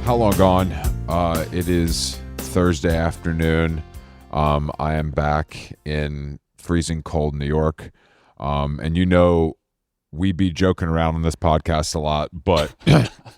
How long gone? It is Thursday afternoon. I am back in freezing cold New York. And we be joking around on this podcast a lot, but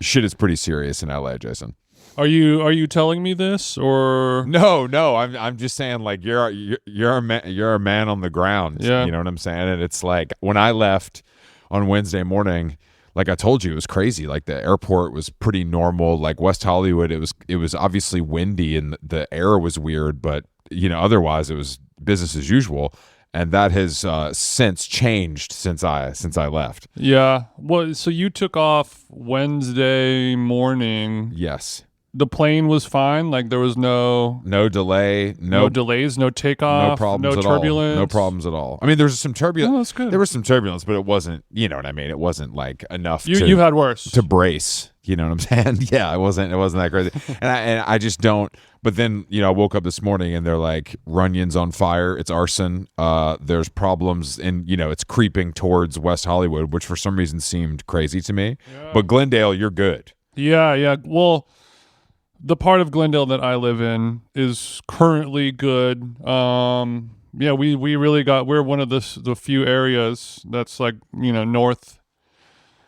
shit is pretty serious in LA, Jason. Are you telling me this or No, I'm just saying, like, you're a man on the ground. Yeah. You know what I'm saying? And it's like when I left on Wednesday morning, like I told you, it was crazy. Like the airport was pretty normal. Like West Hollywood, it was obviously windy and the air was weird, but otherwise it was business as usual. And that has since changed since I left. Yeah. Well, so you took off Wednesday morning. Yes. The plane was fine. Like there was no delay, no delays, no takeoff, no problems no at turbulence. all. No problems at all. I mean, there was some turbulence. Oh, that's good. There was some turbulence, but it wasn't. You know what I mean? It wasn't like enough. You've had worse to brace. You know what I'm saying? Yeah, it wasn't that crazy. and I just don't. But then I woke up this morning and they're like, Runyon's on fire. It's arson. There's problems, and it's creeping towards West Hollywood, which for some reason seemed crazy to me. Yeah. But Glendale, you're good. Yeah. Well, the part of Glendale that I live in is currently good. We really we're one of the few areas that's like, north,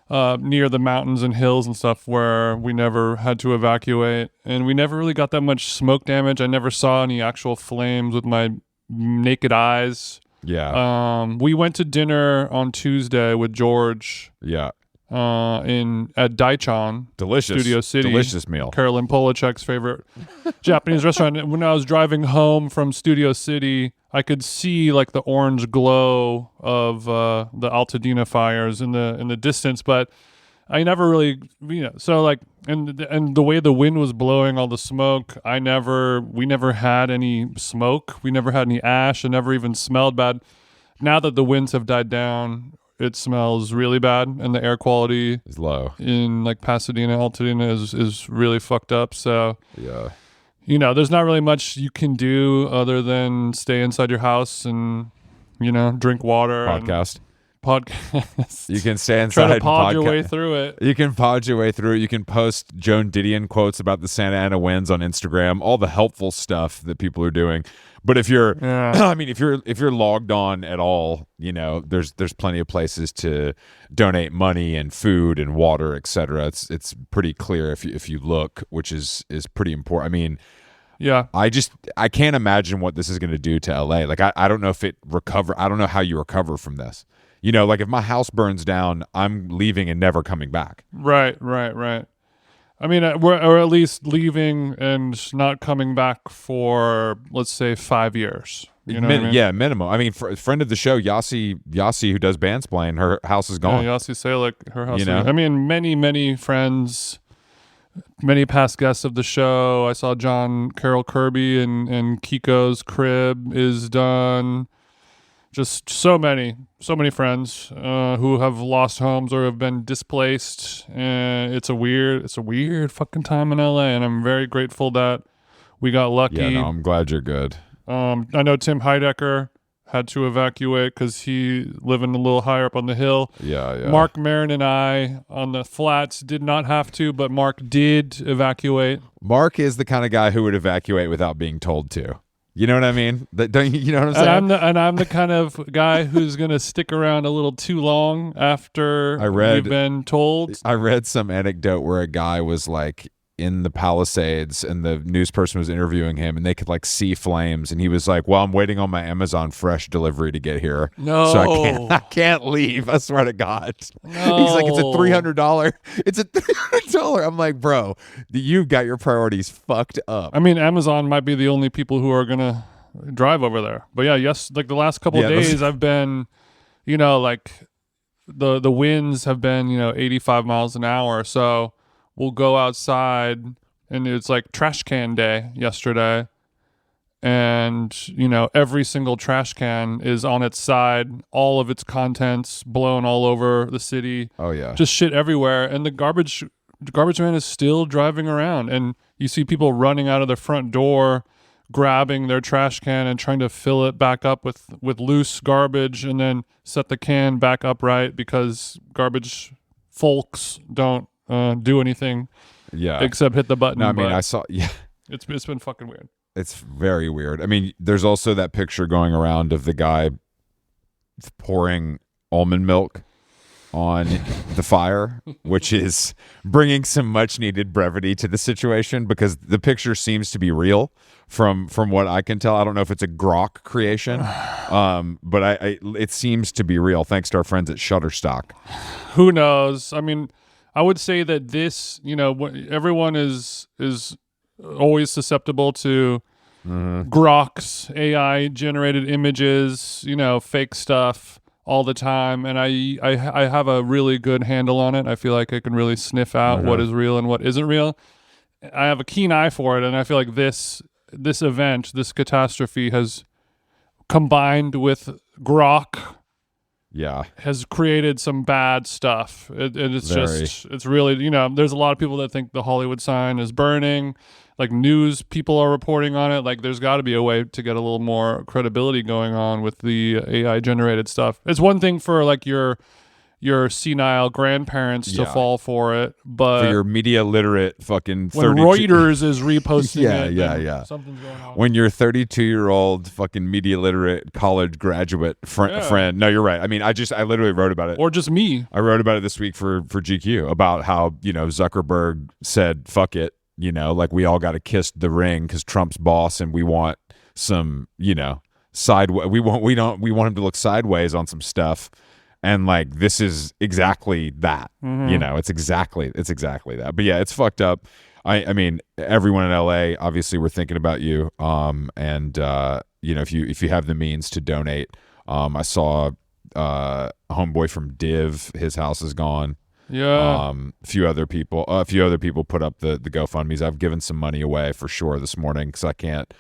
near the mountains and hills and stuff where we never had to evacuate, and we never really got that much smoke damage. I never saw any actual flames with my naked eyes. Yeah. We went to dinner on Tuesday with George. Yeah. At Daichan, delicious Studio City, delicious meal. Carolyn Polachek's favorite Japanese restaurant. And when I was driving home from Studio City, I could see like the orange glow of the Altadena fires in the distance, but I never really, so like, and the way the wind was blowing all the smoke, we never had any smoke, we never had any ash, and never even smelled bad. Now that the winds have died down, it smells really bad, and the air quality is low in like Pasadena, Altadena is really fucked up. So yeah, there's not really much you can do other than stay inside your house and drink water. Podcast. You can stay inside. Try to pod your way through it. You can pod your way through it. You can post Joan Didion quotes about the Santa Ana winds on Instagram. All the helpful stuff that people are doing. But if you're, I mean, if you're logged on at all, there's plenty of places to donate money and food and water, etc. It's pretty clear if you look, which is pretty important. I mean, yeah, I can't imagine what this is going to do to LA. Like I don't know if I don't know how you recover from this. Like if my house burns down, I'm leaving and never coming back. Right. I mean, or at least leaving and not coming back for, let's say, 5 years. You know what I mean? Yeah, minimum. I mean, for a friend of the show, Yasi, who does Bandsplain, her house is gone. Yeah, Yasi Salik, her house. I mean, many friends, many past guests of the show. I saw Carol Kirby and Kiko's crib is done. Just so many friends who have lost homes or have been displaced. It's a weird fucking time in LA, and I'm very grateful that we got lucky. Yeah, no, I'm glad you're good. I know Tim Heidecker had to evacuate because he living a little higher up on the hill. Yeah. Mark Maron and I on the flats did not have to, but Mark did evacuate. Mark is the kind of guy who would evacuate without being told to. You know what I mean? Don't you know what I'm saying? And I'm the kind of guy who's going to stick around a little too long after we've been told. I read some anecdote where a guy was like in the Palisades and the news person was interviewing him and they could like see flames and he was like, well, I'm waiting on my Amazon Fresh delivery to get here. No. So I can't leave. I swear to God. No. He's like, it's a $300. It's a $300. I'm like, bro, you've got your priorities fucked up. I mean, Amazon might be the only people who are going to drive over there. But yeah, like the last couple of days I've been, like the winds have been, 85 miles an hour. So we'll go outside and it's like trash can day yesterday. And, every single trash can is on its side, all of its contents blown all over the city. Oh, yeah. Just shit everywhere. And the garbage man is still driving around. And you see people running out of the front door, grabbing their trash can and trying to fill it back up with loose garbage and then set the can back upright because garbage folks don't do anything Yeah. except hit the button. No, I mean, but I saw. Yeah, it's been fucking weird. it's very weird. I mean, there's also that picture going around of the guy pouring almond milk on the fire, which is bringing some much needed brevity to the situation because the picture seems to be real from what I can tell. I don't know if it's a grok creation, but I it seems to be real thanks to our friends at Shutterstock. Who knows? I mean, I would say that this, everyone is always susceptible to groks, AI generated images, fake stuff all the time, and I have a really good handle on it. I feel like I can really sniff out what is real and what isn't real. I have a keen eye for it, and I feel like this event, this catastrophe, has combined with grok, has created some bad stuff. It's really, there's a lot of people that think the Hollywood sign is burning. Like news people are reporting on it. Like there's got to be a way to get a little more credibility going on with the AI generated stuff. It's one thing for like your senile grandparents to fall for it, but for your media literate fucking 32 when Reuters is reposting yeah, something's going on. When your 32-year-old fucking media literate college graduate friend. No, you're right. I mean, I literally wrote about it. Or just me. I wrote about it this week for GQ about how, Zuckerberg said, fuck it. Like we all got to kiss the ring because Trump's boss, and we want some, sideways. We want him to look sideways on some stuff, and like this is exactly that. It's exactly that. But yeah, it's fucked up. I mean, everyone in LA, obviously, we're thinking about you. And if you have the means to donate, I saw a homeboy from Div, his house is gone. Yeah. A few other people put up the GoFundMes. I've given some money away for sure this morning because I can't,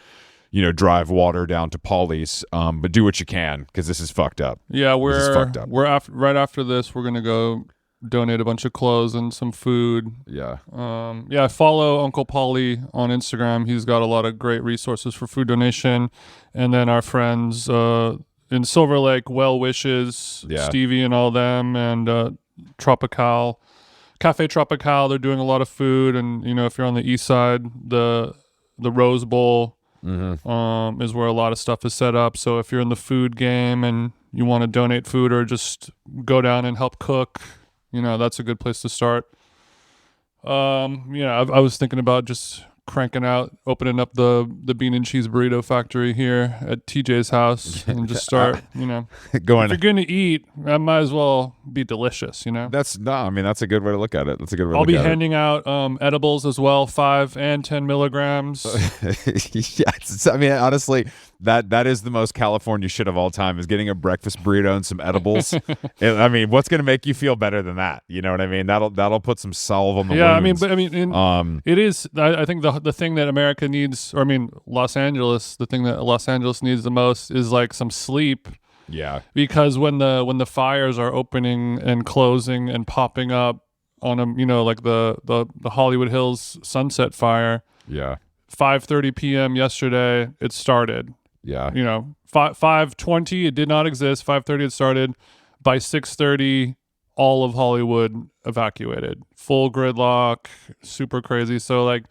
drive water down to Paulie's. But do what you can because this is fucked up. Yeah, right after this, we're gonna go donate a bunch of clothes and some food. Yeah. I follow Uncle Paulie on Instagram. He's got a lot of great resources for food donation, and then our friends in Silver Lake, Well Wishes, Stevie and all them, and Cafe Tropical, they're doing a lot of food, and if you're on the east side, the Rose Bowl is where a lot of stuff is set up. So if you're in the food game and you want to donate food or just go down and help cook, that's a good place to start. I was thinking about just opening up the bean and cheese burrito factory here at TJ's house and just start, going. If you're going to eat, that might as well be delicious, That's a good way to look at it. I'll be handing out edibles as well, 5 and 10 milligrams. Yes. I mean, honestly, that is the most California shit of all time, is getting a breakfast burrito and some edibles. I mean, what's going to make you feel better than that? You know what I mean? That'll put some salve on the wounds. It is, I think the thing that America needs, Los Angeles, the thing that Los Angeles needs the most is like some sleep. Yeah. Because when the fires are opening and closing and popping up on like the Hollywood Hills Sunset Fire. Yeah. 5:30 p.m. yesterday, it started. Yeah. 5:20, it did not exist. 5:30 it started. By 6:30, all of Hollywood evacuated. Full gridlock, super crazy. So like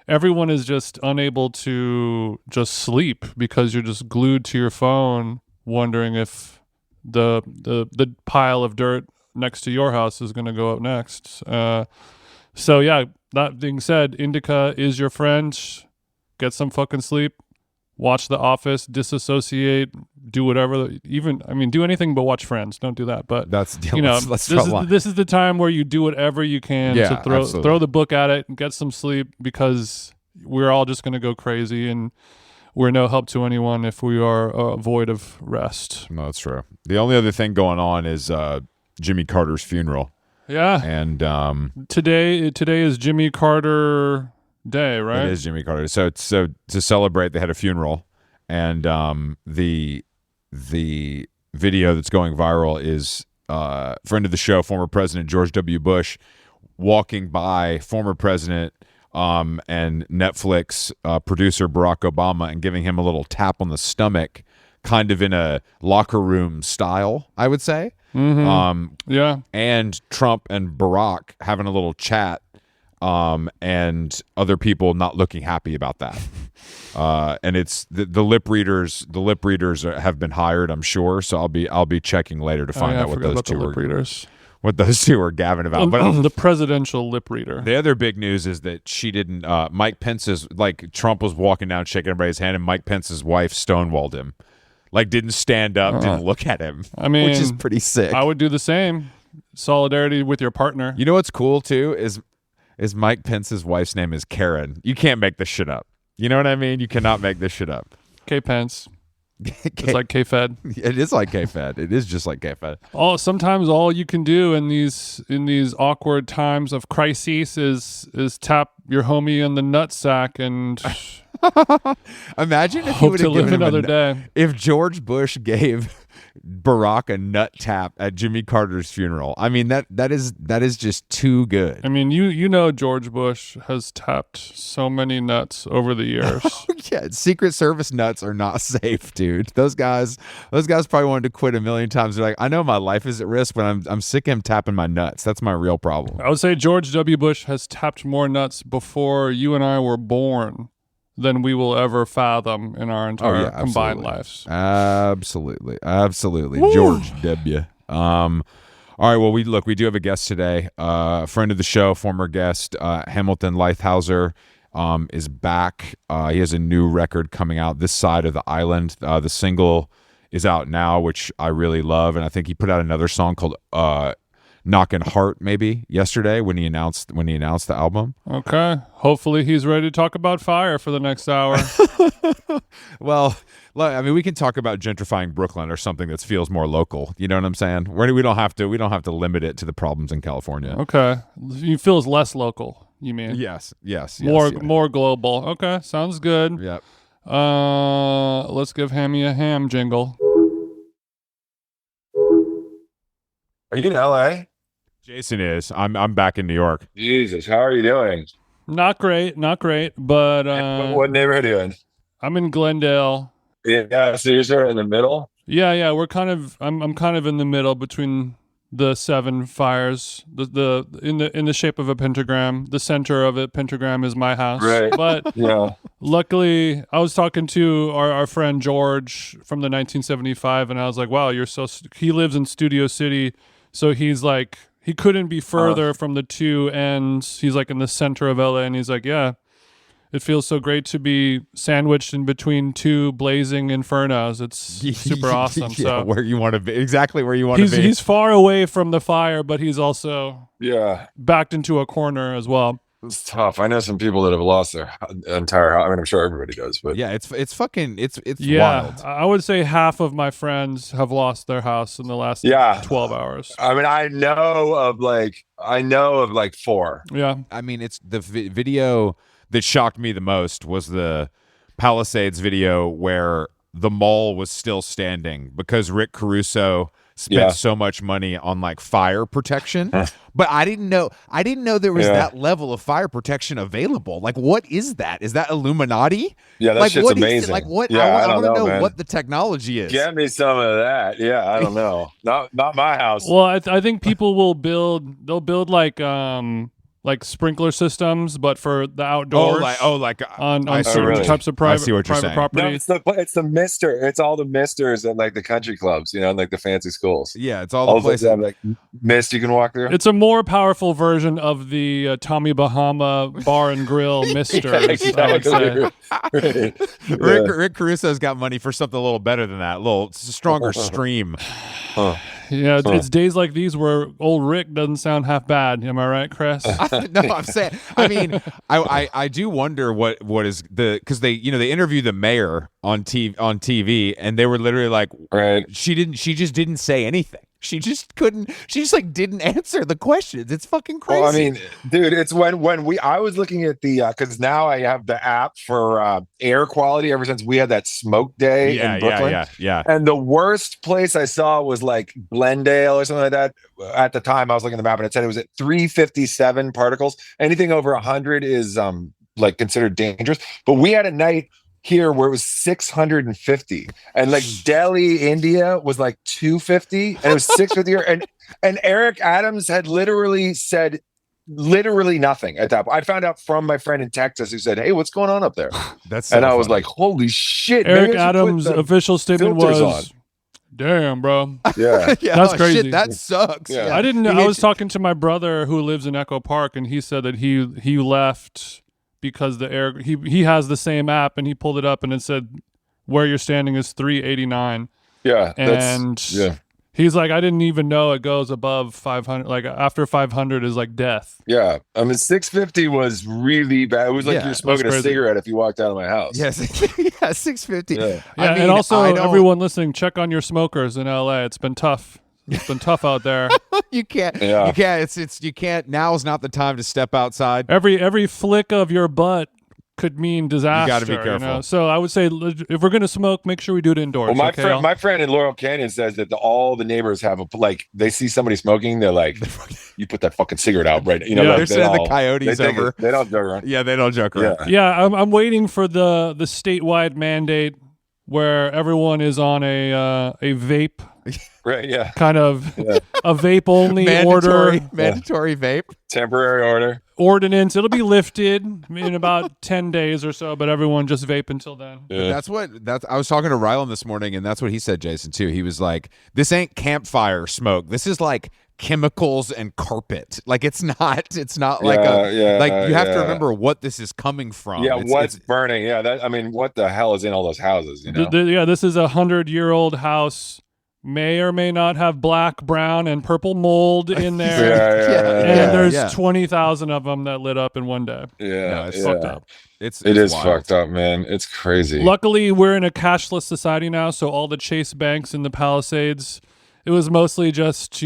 everyone is just unable to just sleep because you're just glued to your phone wondering if the pile of dirt next to your house is going to go up next. So yeah, that being said, indica is your friend. Get some fucking sleep. Watch The Office, disassociate, do whatever. Do anything but watch Friends. Don't do that. But that's this is the time where you do whatever you can to throw the book at it and get some sleep, because we're all just going to go crazy, and we're no help to anyone if we are void of rest. No, that's true. The only other thing going on is Jimmy Carter's funeral. Yeah, and today is Jimmy Carter Day, right? It is Jimmy Carter. So to celebrate, they had a funeral, and the video that's going viral is friend of the show, former President George W. Bush, walking by former President and Netflix producer Barack Obama and giving him a little tap on the stomach, kind of in a locker room style, I would say. Mm-hmm. And Trump and Barack having a little chat and other people not looking happy about that. And it's the lip readers. The lip readers have been hired, I'm sure. So I'll be checking later to find out what those two lip readers. What those two were gabbing about. But the presidential lip reader. The other big news is that she didn't. Mike Pence's, like, Trump was walking down shaking everybody's hand, and Mike Pence's wife stonewalled him. Like, didn't stand up, didn't look at him. I mean, which is pretty sick. I would do the same. Solidarity with your partner. You know what's cool too is Mike Pence's wife's name is Karen. You can't make this shit up. You know what I mean? You cannot make this shit up. K Pence. It's like K-Fed. It is like K-Fed. It is just like K-Fed. Sometimes all you can do in these awkward times of crises is tap your homie in the nutsack and imagine if hope to live another day. If George Bush gave Barack a nut tap at Jimmy Carter's funeral. I mean, that is just too good. I mean, you know George Bush has tapped so many nuts over the years. Yeah, Secret Service nuts are not safe, dude. Those guys probably wanted to quit a million times. They're like, I know my life is at risk, but I'm sick of him tapping my nuts. That's my real problem. I would say George W. Bush has tapped more nuts before you and I were born than we will ever fathom in our entire combined lives. Absolutely. Woo! George W. All right, well, we do have a guest today. A friend of the show, former guest, Hamilton Leithauser, is back. He has a new record coming out this side of the island. The single is out now, which I really love, and I think he put out another song called Knockin' Heart maybe yesterday when he announced the album. Okay. Hopefully he's ready to talk about fire for the next hour. Well, I mean, we can talk about gentrifying Brooklyn or something that feels more local. You know what I'm saying? We don't have to limit it to the problems in California. Okay. It feels less local, you mean? Yes. More global. Okay. Sounds good. Yep. Let's give Hammy a ham jingle. Are you in LA? Jason is. I'm back in New York. Jesus, how are you doing? Not great, but what neighborhood are you in? I'm in Glendale. Yeah, so you're sort of in the middle? Yeah, we're kind of I'm kind of in the middle between the seven fires. The in the shape of a pentagram. The center of it pentagram is my house. Right. But yeah. Luckily, I was talking to our friend George from the 1975 and I was like, "Wow, he lives in Studio City." So he's like, he couldn't be further from the two ends. He's like in the center of LA, and he's like, yeah, it feels so great to be sandwiched in between two blazing infernos. It's super awesome. Yeah, so where you want to be, exactly where you want to be. He's far away from the fire, but he's also backed into a corner as well. It's tough. I know some people that have lost their entire house. I mean, I'm sure everybody does, but yeah, it's wild. I would say half of my friends have lost their house in the last 12 hours. I mean, I know of like 4. Yeah. I mean, it's the video that shocked me the most was the Palisades video where the mall was still standing because Rick Caruso spent so much money on like fire protection. But I didn't know there was that level of fire protection available. Like, what is that? Is that Illuminati? Yeah, that shit's amazing. Like, what? Yeah, I want to know man. what the technology is. Get me some of that. Yeah, I don't know. Not my house. Well, I think people will build like sprinkler systems, but for the outdoors. On certain types of private property. No, it's the mister. It's all the misters at like the country clubs, and like the fancy schools. Yeah, it's all the places have like mist you can walk through. It's a more powerful version of the Tommy Bahama Bar and Grill misters. I would say. Right. Rick Caruso's got money for something a little better than that, a little stronger stream. Yeah, it's days like these where old Rick doesn't sound half bad. Am I right, Chris? No, I'm saying. I mean, I do wonder what is because they interviewed the mayor on TV and they were literally like, she just didn't say anything. She just didn't answer the questions. It's fucking crazy. Well, I mean, dude, it's I was looking at the because now I have the app for air quality ever since we had that smoke day in Brooklyn. Yeah. And the worst place I saw was like Glendale or something like that. At the time, I was looking at the map and it said it was at 357 particles. Anything over 100 is like considered dangerous. But we had a night here where it was 650 and like Delhi, India was like 250 and it was 650 here. And Eric Adams had literally said literally nothing at that point. I found out from my friend in Texas who said, "Hey, what's going on up there?" That's so and I was funny. like, "Holy shit!" Eric maybe I should put Adams' the official statement filters was, "Damn, bro." Yeah. yeah, That's oh, crazy. Shit, that sucks. Yeah. I didn't know. I was talking to my brother who lives in Echo Park, and he said that he left because the air. He has the same app, and he pulled it up, and it said where you're standing is 389. Yeah, And yeah. he's like, I didn't even know it goes above 500. Like after 500 is like death. Yeah, I mean, 650 was really bad. It was like Yeah, you're smoking a crazy. cigarette if you walked out of my house. Yes, yeah, 650. Yeah. Yeah, I mean, and also I don't- everyone listening, check on your smokers in LA. It's been tough. It's been tough out there. you can't. Yeah. You can't. It's you can't. Now is not the time to step outside. Every flick of your butt could mean disaster. gotta be careful. know? So I would say if we're gonna smoke, make sure we do it indoors. Well, my okay? my friend in Laurel Canyon says that all the neighbors have they see somebody smoking, they're like, "You put that fucking cigarette out, right?" You know, Yeah. like, They're they sending the all- coyotes they take over. it- They don't joke around. Yeah, they don't joke around. Yeah. Yeah, I'm waiting for the statewide mandate where everyone is on a vape Right. Yeah. kind of Yeah. a vape only Mandatory vape. Temporary order. ordinance. It'll be lifted in about 10 days or so, but everyone just vape until then. Yeah. I was talking to Rylan this morning, and that's what he said, Jason, too. He was like, "This ain't campfire smoke. This is like chemicals and carpet. Like it's not like you have to remember what this is coming from. Yeah, It's- what's it's- burning? Yeah, I mean, what the hell is in all those houses? You know? Yeah, this is 100-year-old house. May or may not have black, brown, and purple mold in there. And there's 20,000 of them that lit up in one day. Yeah, No, it's yeah. Fucked up. It is wild. fucked up, man. It's crazy. Luckily, we're in a cashless society now, so all the Chase banks in the Palisades, it was mostly just,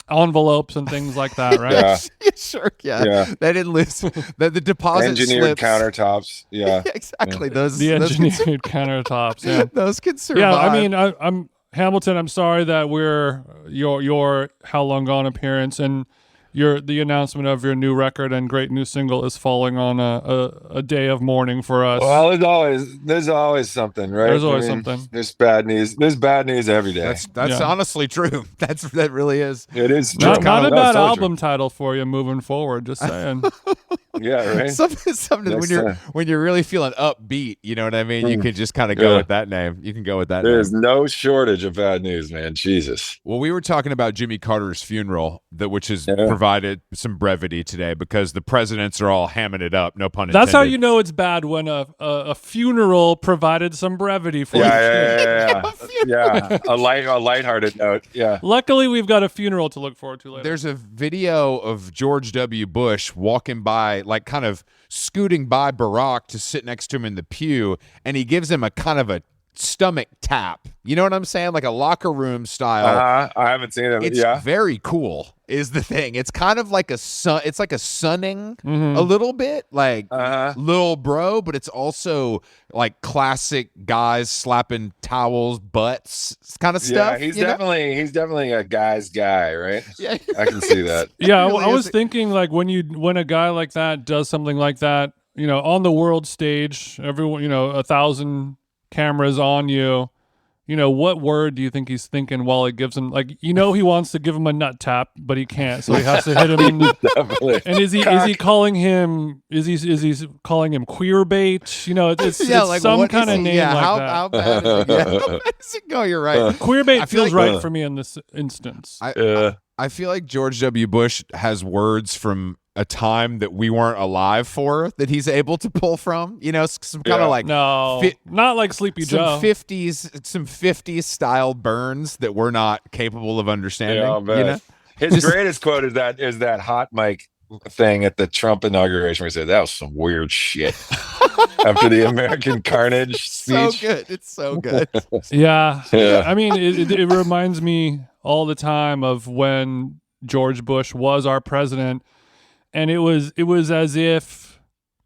envelopes and things like that, right? Yeah. Sure. Yeah. Yeah. They didn't list the deposit Engineered slips. countertops. Yeah. Exactly. Those The those can- engineered countertops. Yeah. those can survive. Yeah, I mean, I'm Hamilton. I'm sorry that we're your How Long Gone appearance and the announcement of your new record and great new single is falling on a day of mourning for us. Well, there's always something, right? There's always something. There's bad news. There's bad news every day. that's Yeah. honestly true. That really is. It is true. not a No, bad it's totally album title for you moving forward. Just saying. true. Yeah, right. Something Next when you're really feeling upbeat, you know what I mean? You can just kind of go with that name. You can go with that There's name. no shortage of bad news, man. Jesus. Well, we were talking about Jimmy Carter's funeral, which has provided some brevity today because the presidents are all hamming it up. No pun intended. That's how you know it's bad when a funeral provided some brevity for you. Yeah. A lighthearted note. Yeah. Luckily, we've got a funeral to look forward to later. There's a video of George W. Bush walking by, like kind of scooting by Barack to sit next to him in the pew, and he gives him a kind of a stomach tap. You know what I'm saying? Like a locker room style. I haven't seen it. It's Yeah. very cool is the thing. It's kind of like it's like a sunning Mm-hmm. a little bit, like Uh-huh. little bro, but it's also like classic guys slapping towels, butts kind of stuff. Yeah, he's you know? definitely a guy's guy, right? Yeah. I can see that. Yeah, really I was is- thinking like when a guy like that does something like that, on the world stage, everyone, 1,000 cameras on you. What word do you think he's thinking while he gives him he wants to give him a nut tap, but he can't, so he has to hit him in the, Definitely. and is he calling him calling him queer bait? It's like some what kind is of he- name yeah, like how, that. How bad is it? Yeah, how bad does it go? You're right. Queer bait I feel feels like- right for me in this instance. I feel like George W. Bush has words from a time that we weren't alive for that he's able to pull from. Some kind of like no, not like Sleepy Joe. some 50s style burns that we're not capable of understanding. Yeah, I'll bet. His greatest quote is that hot mic thing at the Trump inauguration where he said that was some weird shit after the American Carnage So speech. good. It's so good. Yeah. Yeah. I mean, it reminds me all the time of when George Bush was our president, and it was as if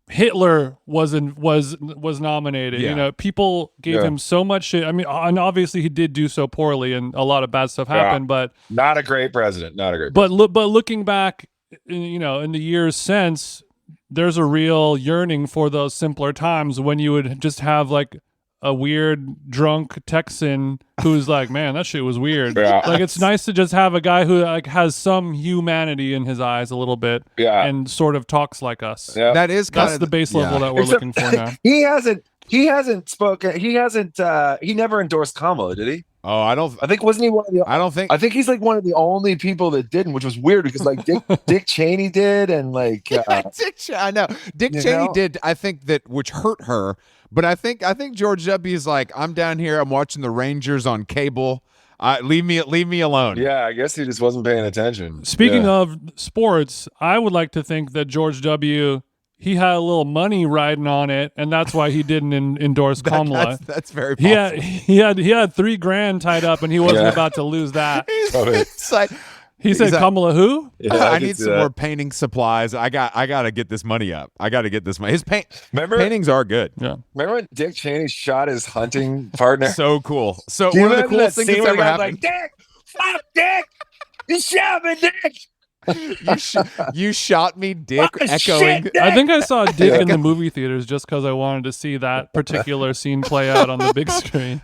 Hitler was nominated. Yeah. People gave him so much shit. I mean, and obviously he did do so poorly, and a lot of bad stuff happened. But Not a great president. Not a great. but looking back, in the years since, there's a real yearning for those simpler times when you would just have like a weird drunk Texan who's like, man, that shit was weird. Yeah. Like, it's nice to just have a guy who like has some humanity in his eyes a little bit, and sort of talks like us. Yeah. That is kind That's of the base level that we're looking for now. He hasn't spoken. He never endorsed Kamala, did he? Oh, I think wasn't he one of the? don't think. I think he's like one of the only people that didn't, which was weird because like Dick Cheney did, and like I know Dick Cheney did. I think that which hurt her, but I think George W. is like, I'm down here. I'm watching the Rangers on cable. Leave me alone. Yeah, I guess he just wasn't paying attention. Speaking of sports, I would like to think that George W. He had a little money riding on it, and that's why he didn't endorse Kamala. That's very possible. He had $3,000 tied up, and he wasn't about to lose that. It's like He said, Kamala who? Yeah, I need some more painting supplies. I got to get this money up. I got to get this money. His paintings are good. Yeah. Remember when Dick Cheney shot his hunting partner? So cool. So Do you one of the remember coolest that things scene that's where ever the guy's happened. like, Dick, fuck Dick, you shot me, Dick. You shot me, Dick. Fucking Echoing. shit, Dick. I think I saw Dick in the movie theaters just because I wanted to see that particular scene play out on the big screen.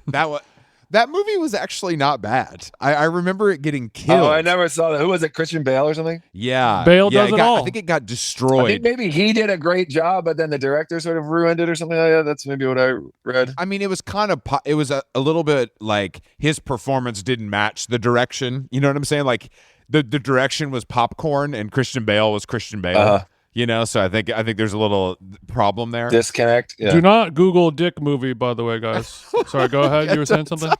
That movie was actually not bad. I remember it getting killed. Oh, I never saw that. Who was it? Christian Bale or something? Yeah, Bale does it all. I think it got destroyed. I think maybe he did a great job, but then the director sort of ruined it or something like that. That's maybe what I read. I mean, it was kind of it was a little bit like his performance didn't match the direction. You know what I'm saying? Like the direction was popcorn and Christian Bale was Christian Bale. You know, so I think there's a little problem there. Disconnect. Yeah. Do not Google Dick movie, by the way, guys. Sorry, go ahead. You were saying something?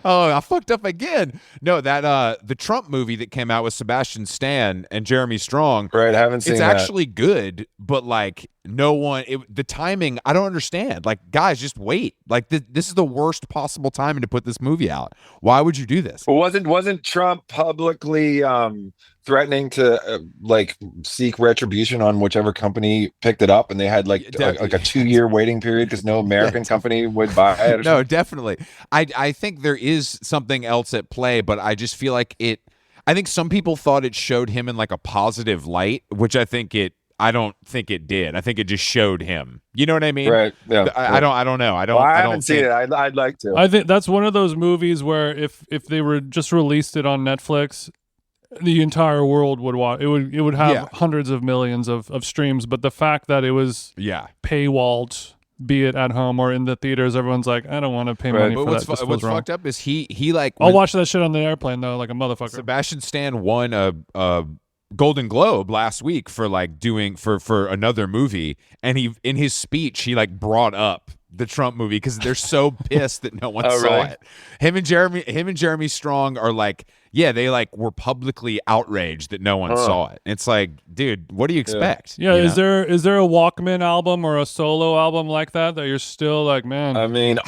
Oh, I fucked up again. No, that the Trump movie that came out with Sebastian Stan and Jeremy Strong. Right, haven't seen it's that. actually good, but like the timing, I don't understand. Like, guys, just wait. Like this is the worst possible timing to put this movie out. Why would you do this? Well, wasn't Trump publicly threatening to like seek retribution on whichever company picked it up, and they had like a 2-year waiting period because no American company would buy it? Or No, definitely. I think there is something else at play, but I just feel like I think some people thought it showed him in like a positive light, which I don't think it did. I think it just showed him. You know what I mean? Right. Yeah. I don't know. I haven't seen it. I'd like to. I think that's one of those movies where if they were just released it on Netflix, the entire world would watch. It would have hundreds of millions of streams. But the fact that it was paywalled, be it at home or in the theaters, everyone's like, I don't want to pay money for that. What's fucked up is he like. I'll watch that shit on the airplane though, like a motherfucker. Sebastian Stan won a Golden Globe last week for like doing for another movie, and he in his speech he like brought up the Trump movie because they're so pissed that no one saw it. Him and Jeremy Strong are like, they like were publicly outraged that no one saw it. It's like, dude, what do you expect? Yeah, you is there a Walkman album or a solo album like that you're still like, man? I mean,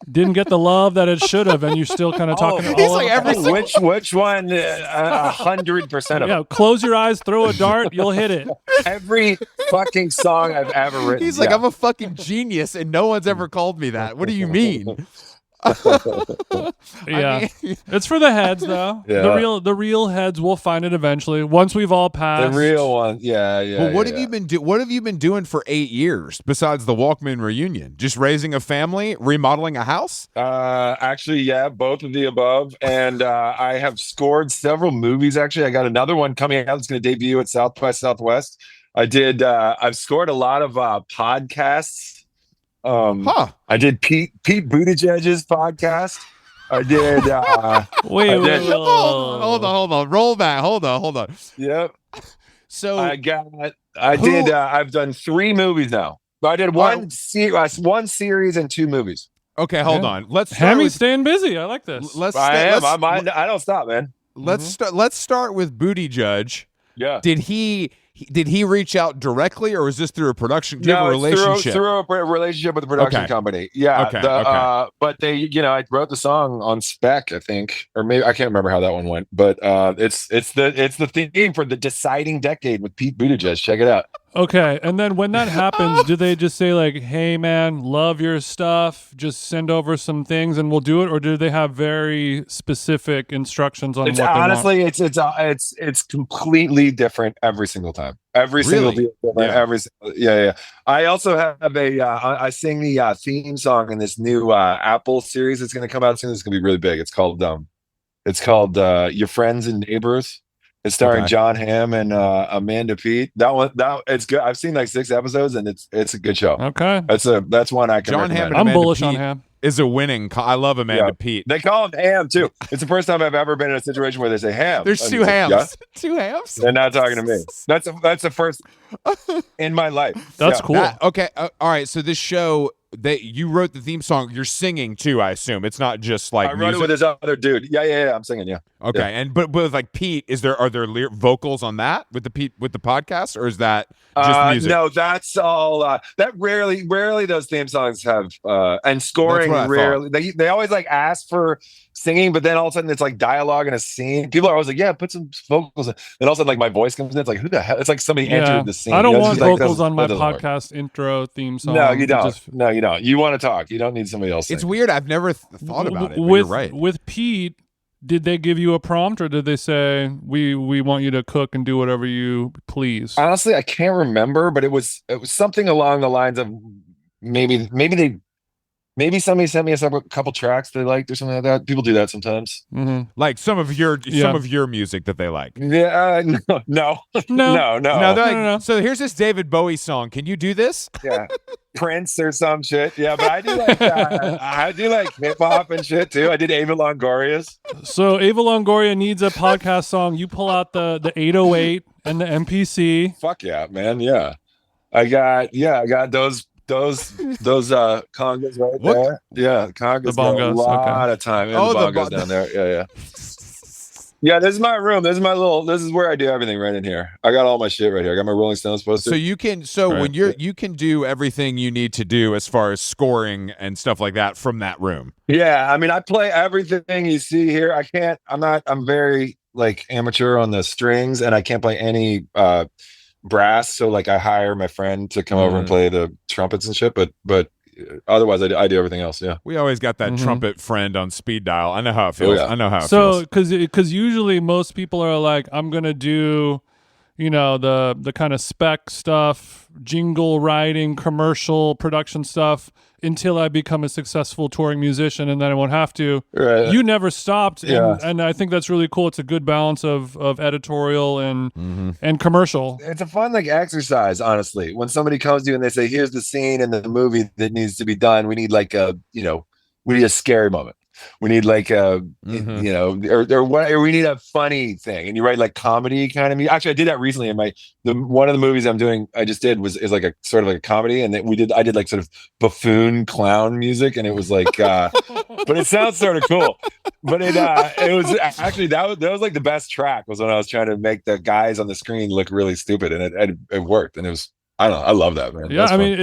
didn't get the love that it should have, and you're still kind of talking. He's like which one? 100% of yeah, close your eyes, throw a dart, you'll hit it. every fucking song I've ever written. He's like, I'm a fucking genius, and no one's ever called me that. What do you mean? It's for the heads though. The real heads will find it eventually once we've all passed. The real one. Well, what have you been what have you been doing for 8 years besides the Walkmen reunion? Just raising a family, remodeling a house? Actually, both of the above. And I have scored several movies. Actually, I got another one coming out that's going to debut at South by Southwest. I've scored a lot of podcasts. I did Pete Buttigieg's podcast. I did wait, hold on, roll back, hold on. Yep. So I've done 3 movies now. I did one series and 2 movies. Okay, hold on. Let's start Hammy's staying busy. I like this. I don't stop, man. Let's start with Buttigieg. Yeah. Did he reach out directly, or was this through a production? Do you have a relationship? Through a relationship with the production company. Yeah. Okay. But they, I wrote the song on spec, I think, or maybe I can't remember how that one went. But it's the theme for the deciding decade with Pete Buttigieg. Check it out. Okay, and then when that happens, do they just say like, "Hey, man, love your stuff. Just send over some things and we'll do it," or do they have very specific instructions on what they want? Honestly, it's completely different every single time. Every single Really? deal, different. Yeah. I also have I sing the theme song in this new Apple series that's going to come out soon. It's going to be really big. It's called Your Friends and Neighbors. It's starring Okay. Jon Hamm and Amanda Pete. That it's good. I've seen like 6 episodes, and it's a good show. Okay. That's one I can Jon recommend. Hamm and I'm Amanda bullish on Peet Ham. is a winning. I love Amanda Pete. They call him Ham too. It's the first time I've ever been in a situation where they say Ham. There's I'm two just like, hams. yeah? Two hams. They're not talking to me. That's the first in my life. That's Yeah. cool. Okay. All right. So this show you wrote the theme song. You're singing too, I assume. It's not just like I wrote music. it with this other dude. Yeah. I'm singing. Yeah. Okay. Yeah. And but with like Pete, are there vocals on that with the podcast, or is that just music? No, that's all. That rarely those theme songs have and scoring. That's what I Rarely they always like ask for singing, but then all of a sudden it's like dialogue in a scene. People are always like, "Yeah, put some vocals in." Then all of a sudden, like my voice comes in. It's like, who the hell? It's like somebody entered the scene. I don't You know, want it's just like, vocals on my that doesn't work. podcast intro theme song. No, you don't. Just- No, you don't. You want to talk. You don't need somebody else. It's singing. weird. I've never thought about it. But With you're right. with Pete, did they give you a prompt, or did they say we want you to cook and do whatever you please? Honestly, I can't remember, but it was something along the lines of maybe somebody sent me a couple tracks they liked or something like that. People do that sometimes. Mm-hmm. Like some of your music that they like. Yeah, no. No, they're like, no. So here's this David Bowie song. Can you do this? Yeah, Prince or some shit. Yeah, but I do like hip hop and shit too. I did Ava Longoria's. So Ava Longoria needs a podcast song. You pull out the 808 and the MPC. Fuck yeah, man. Yeah, I got those congas right What? there. Yeah, congas. The bongos, A lot okay. of time. And Oh, the the bongos down there. Yeah. Yeah, this is my room. This is where I do everything right in here. I got all my shit right here. I got my Rolling Stones poster. So you can when you can do everything you need to do as far as scoring and stuff like that from that room. Yeah, I mean, I play everything you see here. I'm very like amateur on the strings, and I can't play any brass. So like I hire my friend to come over and play the trumpets and shit. But otherwise, I do everything else. Yeah. We always got that trumpet friend on speed dial. I know how it feels. Oh, yeah. I know how it So feels. because usually most people are like, I'm gonna do, the kind of spec stuff, jingle writing, commercial production stuff until I become a successful touring musician, and then I won't have to. Right. You never stopped, Yeah. and I think that's really cool. It's a good balance of editorial and commercial. It's a fun like exercise, honestly. When somebody comes to you and they say, "Here's the scene in the movie that needs to be done. We need like we need a scary moment. We need like or we need a funny thing." And you write like comedy kind of. Actually, I did that recently in one of the movies I just did is like a sort of like a comedy, and I did like sort of buffoon clown music, and it was like, but it sounds sort of cool. But it was actually that was like the best track was when I was trying to make the guys on the screen look really stupid, and it worked, and it was. I don't know. I love that, man. Yeah, That's I fun. mean,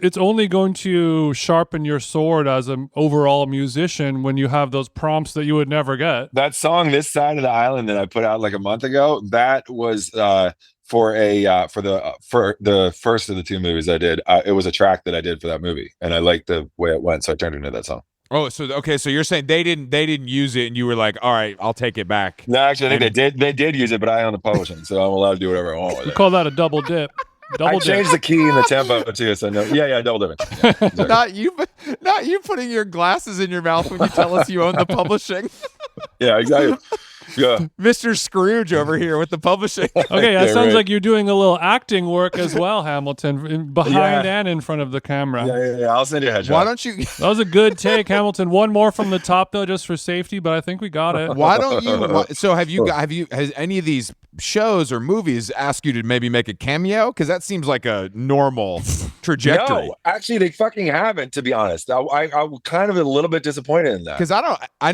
it's only going to sharpen your sword as an overall musician when you have those prompts that you would never get. That song, "This Side of the Island," that I put out like a month ago, that was for the first of the 2 movies I did. It was a track that I did for that movie, and I liked the way it went, so I turned it into that song. Oh, so okay, so you're saying they didn't use it, and you were like, all right, I'll take it back. No, actually, I think they did use it, but I own the publishing, so I'm allowed to do whatever I want with We it. call that a double dip. I changed the key and the tempo too, so no, yeah, double dipping. Yeah, exactly. Not you putting your glasses in your mouth when you tell us you own the publishing. Yeah, exactly. Yeah. Mr. Scrooge over here with the publishing. Okay, that Yeah, sounds right. like you're doing a little acting work as well, Hamilton, behind Yeah. and in front of the camera. Yeah. I'll send you a headshot. Why don't you? That was a good take, Hamilton. One more from the top though, just for safety, but I think we got it. Why don't you? So has any of these shows or movies asked you to maybe make a cameo? Because that seems like a normal trajectory. No, actually, they fucking haven't. To be honest, I'm kind of a little bit disappointed in that. Because I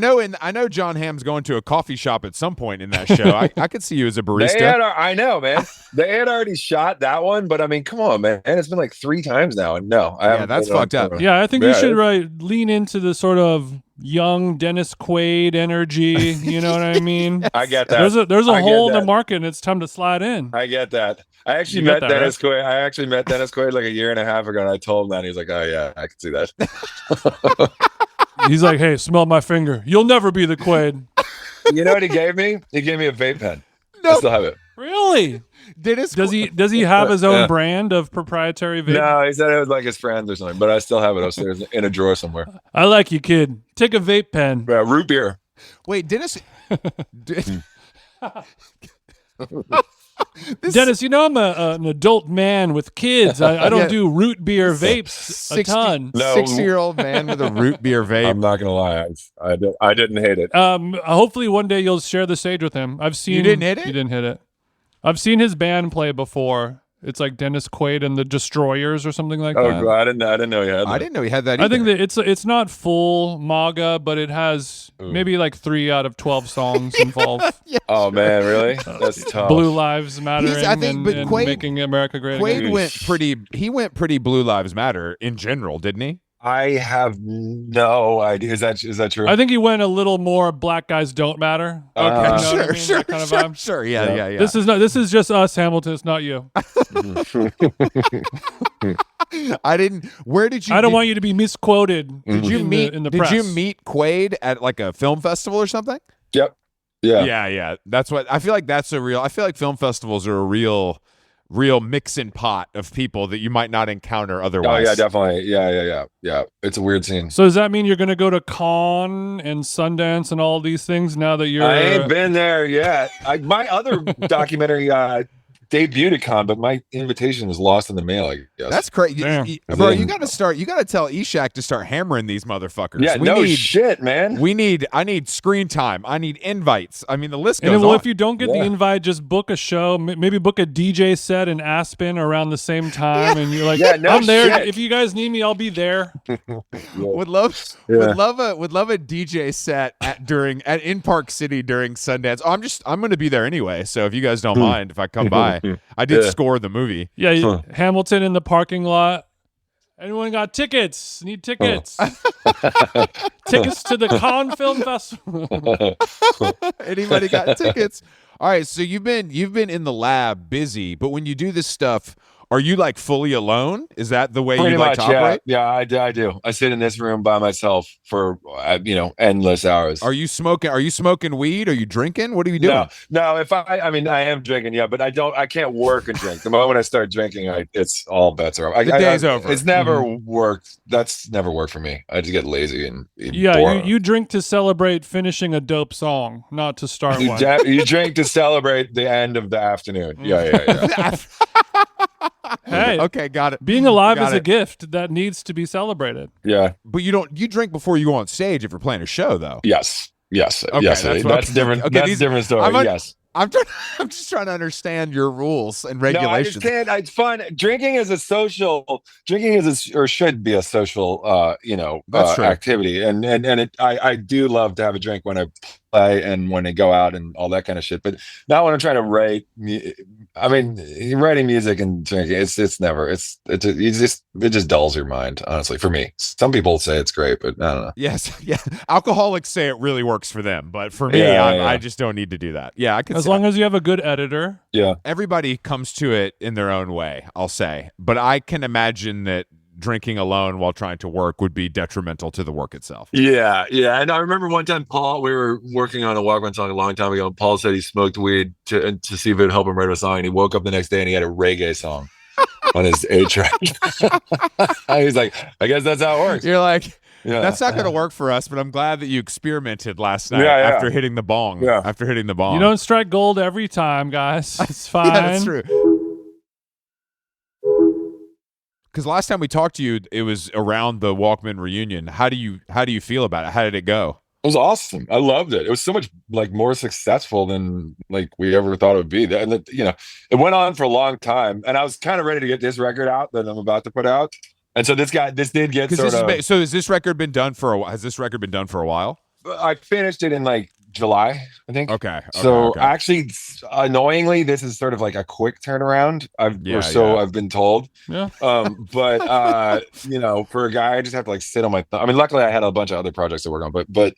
know Jon Hamm's going to a coffee shop at some point in that show. I could see you as a barista. I know, man. They had already shot that one, but I mean, come on, man. It's been like 3 times now, and no, I haven't. that's fucked up. Yeah, I think we Yeah, should lean into the sort of young Dennis Quaid energy. You know what I mean? I get that. There's a I get hole in the that. market, and it's time to slide in. I get that. I actually You get met that, Dennis Quaid. I actually met Dennis Quaid like a year and a half ago, and I told him that. And he was like, "Oh yeah, I can see that." He's like, "Hey, smell my finger. You'll never be the Quaid." You know what he gave me? He gave me a vape pen. No. I still have it. Really? Does he have his own brand of proprietary vape? No, he said it was like his friends or something, but I still have it upstairs in a drawer somewhere. I like you, kid. Take a vape pen. Root beer. Wait, Dennis. Dennis, you know I'm an adult man with kids. I don't do root beer vapes a ton. No. 60-year-old man with a root beer vape. I'm not gonna lie, I didn't hate it. Hopefully one day you'll share the stage with him. I've seen. You didn't hit it? You didn't hit it. I've seen his band play before. It's like Dennis Quaid and the Destroyers or something like that. Oh, I didn't know you had that. I didn't know he had that either. I think that it's not full MAGA, but it has maybe like 3 out of 12 songs involved. Yeah, oh man, really? That's tough. Blue Lives Matter and Quaid, making America great Quaid again. went pretty Blue Lives Matter in general, didn't he? I have no idea. Is that true? I think he went a little more Black Guys Don't Matter. Okay, You know what I mean? sure, That kind of vibe. sure. Yeah. This is just us, Hamilton. It's not you. I didn't. Where did you? I don't want you to be misquoted. Did you meet in the press? Did you meet Quaid at like a film festival or something? Yep. Yeah. Yeah. That's what I feel like. I feel like film festivals are a real mixing pot of people that you might not encounter otherwise. Oh yeah, definitely. Yeah. It's a weird scene. So does that mean you're going to go to Cannes and Sundance and all these things now that you're? I ain't been there yet. My other documentary debuted at Cannes, but my invitation was lost in the mail, I guess. That's crazy, bro. You got to tell Eshak to start hammering these motherfuckers. Yeah, shit, man. I need screen time. I need invites. I mean, the list goes on. on. If you don't get the invite, just book a show. Maybe book a DJ set in Aspen around the same time, and you're like, I'm there. Shit. If you guys need me, I'll be there. Would love a DJ set in Park City during Sundance. I'm going to be there anyway. So if you guys don't mind if I come by, I did score the movie. Yeah, Hamilton in the parking lot. Anyone got tickets? Need tickets? Tickets to the Cannes Film Festival. Anybody got tickets? All right, so you've been in the lab busy, but when you do this stuff, are you like fully alone? Is that the way you like to operate? Yeah, I do. I sit in this room by myself for endless hours. Are you smoking weed? Are you drinking? What are you doing? No. If I am drinking, yeah, but I can't work and drink. The moment I start drinking, it's all bets are off. The day's over. It's never worked. That's never worked for me. I just get lazy and you drink to celebrate finishing a dope song, not to start one. You drink to celebrate the end of the afternoon. Yeah. Hey, okay, got it. Being alive is a gift that needs to be celebrated. Yeah, but you drink before you go on stage if you're playing a show, though. Yes. Okay, yes. That's different. Okay, that's a different story. Yes. I'm just trying to understand your rules and regulations. No, I just can't. It's fun. Drinking is a social. Drinking or should be a social. Activity. And I do love to have a drink when I play and when I go out and all that kind of shit. But not when I'm trying to write. I mean, writing music and drinking. It just dulls your mind. Honestly, for me, some people say it's great, but I don't know. Yes, yeah. Alcoholics say it really works for them, but for me, I just don't need to do that. Yeah, I can. As long as you have a good editor. Yeah. Everybody comes to it in their own way, I'll say. But I can imagine that drinking alone while trying to work would be detrimental to the work itself. Yeah. And I remember one time, Paul, we were working on a Walkman song a long time ago, and Paul said he smoked weed to see if it would help him write a song, and he woke up the next day and he had a reggae song on his 8-track. He was like, I guess that's how it works. You're like, that's not going to work for us, but I'm glad that you experimented last night after hitting the bong. Yeah. After hitting the bong. You don't strike gold every time, guys. It's fine. Yeah, that's true. Because last time we talked to you, it was around the Walkman reunion. How do you feel about it? How did it go? It was awesome. I loved it. It was so much more successful than we ever thought it would be. And it went on for a long time, and I was kind of ready to get this record out that I'm about to put out. And so this did get sort of. So has this record been done for a while? Has this record been done for a while? I finished it in July, I think. Okay. Actually, annoyingly, this is sort of like a quick turnaround. I've been told. Yeah. But for a guy, I just have to sit on my. I mean, luckily, I had a bunch of other projects to work on. But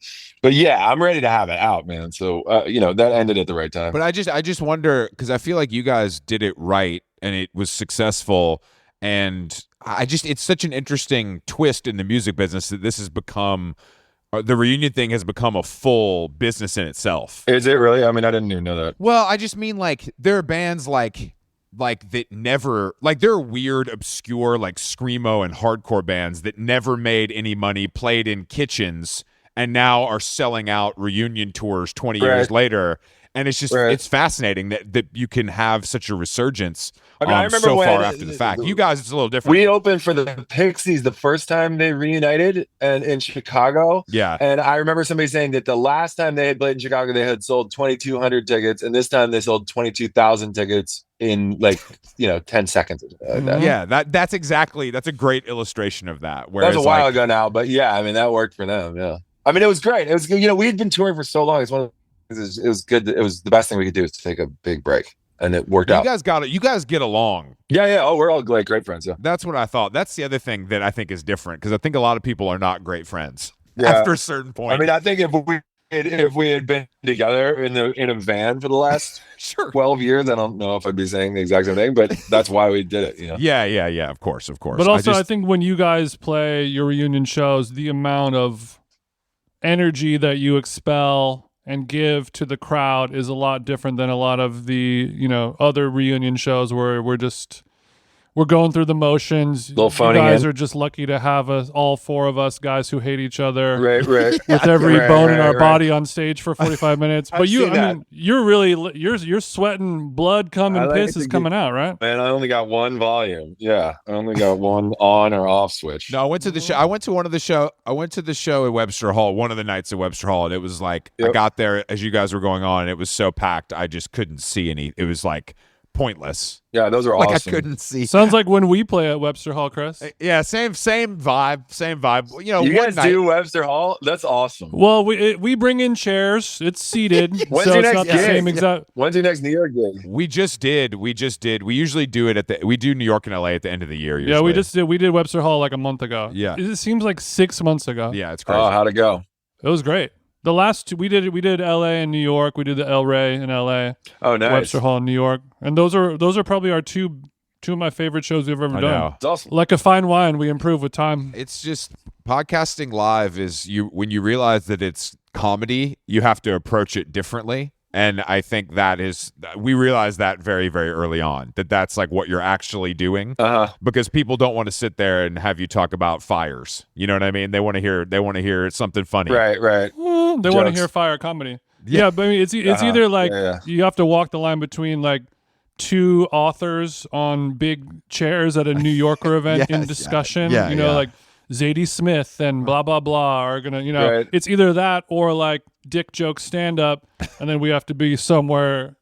yeah, I'm ready to have it out, man. So that ended at the right time. But I just wonder, because I feel like you guys did it right and it was successful, and it's such an interesting twist in the music business that this has become. The reunion thing has become a full business in itself. Is it really? I mean, I didn't even know that. Well, I just mean there are bands like like that never like there are weird, obscure like screamo and hardcore bands that never made any money, played in kitchens, and now are selling out reunion tours 20 years later. And it's just it's fascinating that you can have such a resurgence I remember so when far after the fact. You guys, it's a little different. We opened for the Pixies the first time they reunited and in Chicago. Yeah. And I remember somebody saying that the last time they had played in Chicago, they had sold 2,200 tickets. And this time they sold 22,000 tickets in 10 seconds. Like that. Yeah, that's a great illustration of that. That was a while ago now, but yeah, I mean, that worked for them. Yeah. I mean, it was great. It was, we had been touring for so long. It's one of it was good. It was the best thing we could do is to take a big break, and it worked out. You guys got it. You guys get along. Yeah. Oh, we're all great friends. Yeah. That's what I thought. That's the other thing that I think is different because I think a lot of people are not great friends after a certain point. I mean, I think if we had been together in a van for the last 12 years, I don't know if I'd be saying the exact same thing, but that's why we did it. Yeah. Of course. But also, I think when you guys play your reunion shows, the amount of energy that you expel and give to the crowd is a lot different than a lot of the other reunion shows where we're going through the motions. You guys are just lucky to have us, all four of us guys who hate each other, right, with every bone in our body on stage for 45 minutes. But you're really you're sweating blood, cum, and piss is coming out, right? Man, I only got one volume. Yeah, I only got one on or off switch. No, I went to the show. I went to the show at Webster Hall, one of the nights at Webster Hall, and it was like I got there as you guys were going on, and it was so packed, I just couldn't see any. It was like pointless. Yeah, those are awesome. I couldn't see. Sounds like when we play at Webster Hall, Chris. Yeah, same vibe. You guys do Webster Hall? That's awesome. Well, we bring in chairs. It's seated, so it's not the same exact. When's your next New York gig? We just did. We usually do it we do New York and LA at the end of the year. Usually. Yeah, we just did. We did Webster Hall like a month ago. Yeah, it seems like 6 months ago. Yeah, it's crazy. Oh, how'd it go? It was great. The last two we did LA and New York. We did the El Rey in LA. Oh, nice. Webster Hall in New York. And those are probably our two of my favorite shows we've ever done. It's awesome. Like a fine wine, we improve with time. It's just podcasting live is when you realize that it's comedy, you have to approach it differently. And I think we realized that very, very early on, that's like what you're actually doing, because people don't want to sit there and have you talk about fires. You know what I mean? They want to hear something funny. Right. They want to hear fire comedy. Yeah, but I mean, it's either like you have to walk the line between like two authors on big chairs at a New Yorker event in discussion. Like Zadie Smith and blah blah blah are gonna, it's either that or like dick joke stand up, and then we have to be somewhere,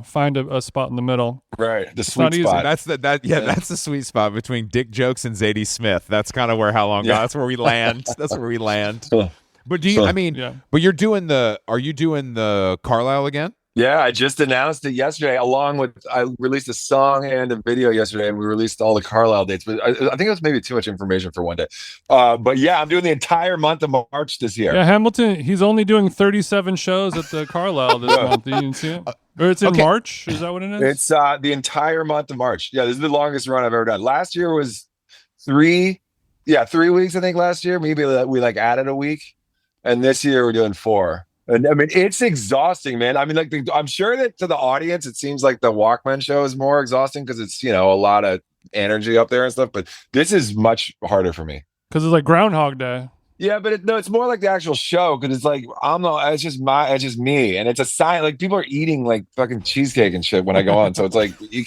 find a spot in the middle. Right, the sweet spot. That's the sweet spot between dick jokes and Zadie Smith. That's kind of where How Long Gone. That's where we land. But do you? But you're doing are you doing the Carlyle again? Yeah, I just announced it yesterday. I released a song and a video yesterday, and we released all the Carlyle dates. But I think it was maybe too much information for one day. But yeah, I'm doing the entire month of March this year. Yeah, Hamilton. He's only doing 37 shows at the Carlyle this month. You didn't see it? Or it's in March? Is that what it is? It's the entire month of March. Yeah, this is the longest run I've ever done. Last year was 3 weeks. I think last year maybe we added a week, and this year we're doing 4. And I mean, it's exhausting, man. I mean, I'm sure that to the audience, it seems like the Walkmen show is more exhausting because it's, a lot of energy up there and stuff. But this is much harder for me because it's like Groundhog Day. Yeah, but it's more like the actual show because it's like it's just me, and it's a sign. Like people are eating like fucking cheesecake and shit when I go on. So it's like you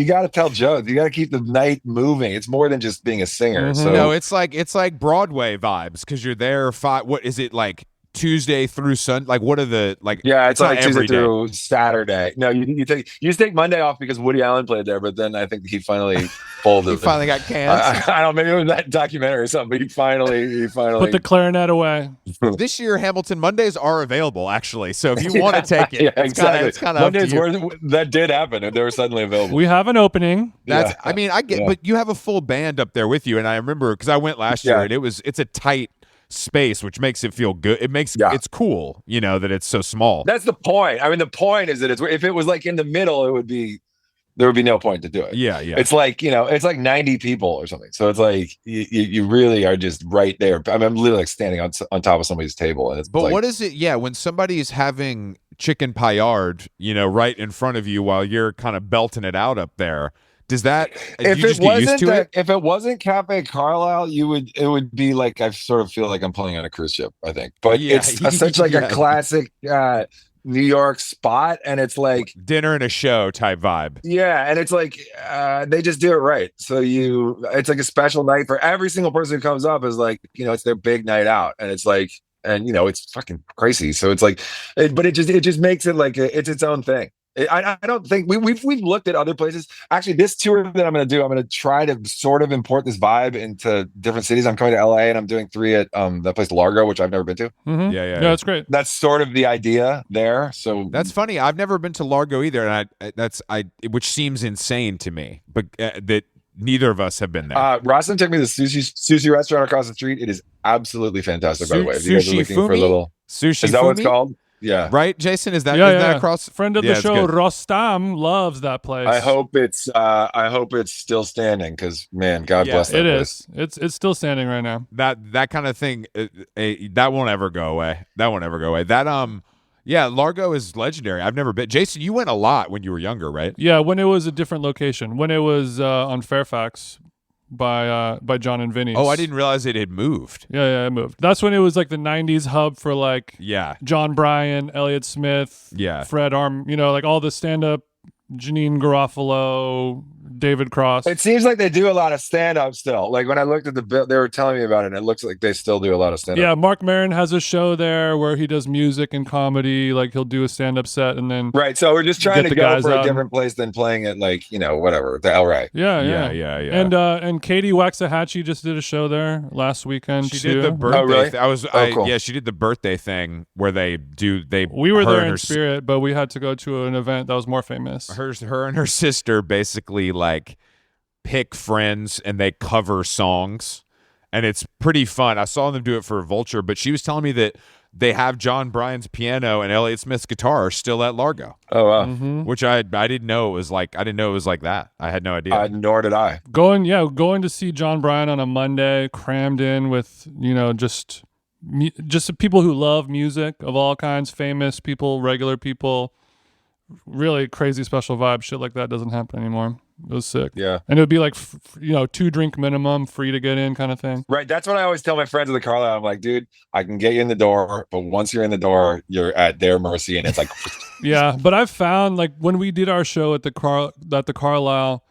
got to tell jokes. You got to keep the night moving. It's more than just being a singer. Mm-hmm. So no, it's like Broadway vibes because you're there. What is it like? Tuesday through Sunday, like what are the like? Yeah, it's like Tuesday through Saturday. No, you take Monday off because Woody Allen played there, but then I think he finally folded. He finally got canned. I don't know, maybe it was that documentary or something. But he finally put the clarinet away. This year, Hamilton Mondays are available actually. So if you want to take it, it's kind of Mondays that did happen. They were suddenly available. We have an opening. I mean, I get, but you have a full band up there with you, and I remember because I went last year, and it's a tight space, which makes it feel good. It makes it's cool, that it's so small. That's the point. I mean, the point is that if it was like in the middle, there would be no point to do it. Yeah. It's like it's like 90 people or something. So it's like you really are just right there. I'm literally like standing on top of somebody's table, and it's. But what is it? Yeah, when somebody is having chicken paillard, right in front of you while you're kind of belting it out up there. Does that, if you it just get used to it? If it wasn't Cafe Carlyle, it would be like, I sort of feel like I'm pulling on a cruise ship, I think. But it's such like a classic New York spot, and it's like dinner and a show type vibe. Yeah, and it's like they just do it right. So it's like a special night for every single person who comes up. Is like, it's their big night out, and it's like, and it's fucking crazy. So it's like, but it just makes it like it's its own thing. I don't think we've looked at other places. Actually, this tour that I'm going to do, I'm going to try to sort of import this vibe into different cities. I'm coming to LA, and I'm doing 3 at that place Largo, which I've never been to. Mm-hmm. Yeah, that's great. That's sort of the idea there. So that's funny. I've never been to Largo either, and which seems insane to me, but that neither of us have been there. Rosalind took me to the sushi restaurant across the street. It is absolutely fantastic, by the way. If you guys are looking for a little sushi, is that what it's called? Yeah. Right, Jason? Is that across? Friend of the show, Rostam, loves that place. I hope it's still standing, because man, God bless that place. It's still standing right now. That kind of thing, that won't ever go away. Largo is legendary. I've never been. Jason, you went a lot when you were younger, right? Yeah, when it was a different location. When it was on Fairfax by John and Vinny's. Oh, I didn't realize it had moved. Yeah, it moved. That's when it was like the 90s hub for like John Bryan, Elliott Smith, Fred Arm, like all the stand-up, Janine Garofalo, David Cross. It seems like they do a lot of stand-up still. Like when I looked at the bill, they were telling me about it, and it looks like they still do a lot of stand-up. Yeah, Mark Maron has a show there where he does music and comedy. Like he'll do a stand-up set and then right. So we're just trying to go for a different place than playing at like whatever the El Rey. Yeah. And Katie Waxahachie just did a show there last weekend. She did the birthday. Oh, really? Cool. Yeah, she did the birthday thing where they. We were there in spirit, but we had to go to an event that was more famous. Her and her sister basically like pick friends and they cover songs, and it's pretty fun. I saw them do it for Vulture, but she was telling me that they have John Bryan's piano and Elliott Smith's guitar still at Largo. Oh wow. Mm-hmm. Which I didn't know it was like. I didn't know it was like that. I had no idea. Nor did I. Going to see John Bryan on a Monday, crammed in with just people who love music of all kinds, famous people, regular people. Really crazy special vibe. Shit like that doesn't happen anymore. It was sick. Yeah. And it would be like 2 drink minimum, free to get in kind of thing. Right. That's what I always tell my friends at the Carlyle. I'm like, dude, I can get you in the door, but once you're in the door, you're at their mercy, and it's like yeah, but I've found like when we did our show at the Carlyle,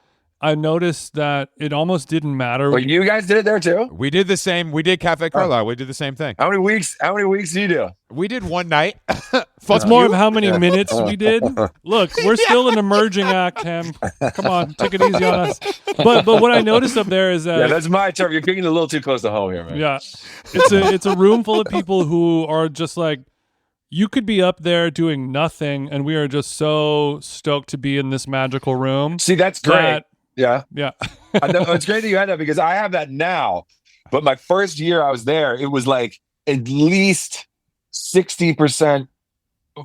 I noticed that it almost didn't matter. Well, you guys did it there too? We did the same. We did Cafe Carlyle. We did the same thing. How many weeks do you do? We did one night. It's more of how many minutes we did. Look, we're still an emerging act, Ham. Come on, take it easy on us. But what I noticed up there is that that's my term. You're getting a little too close to home here, man. Yeah, it's a room full of people who are just like, you could be up there doing nothing, and we are just so stoked to be in this magical room. See, that's great. Yeah. I know, it's great that you had that, because I have that now. But my first year I was there, it was like at least 60%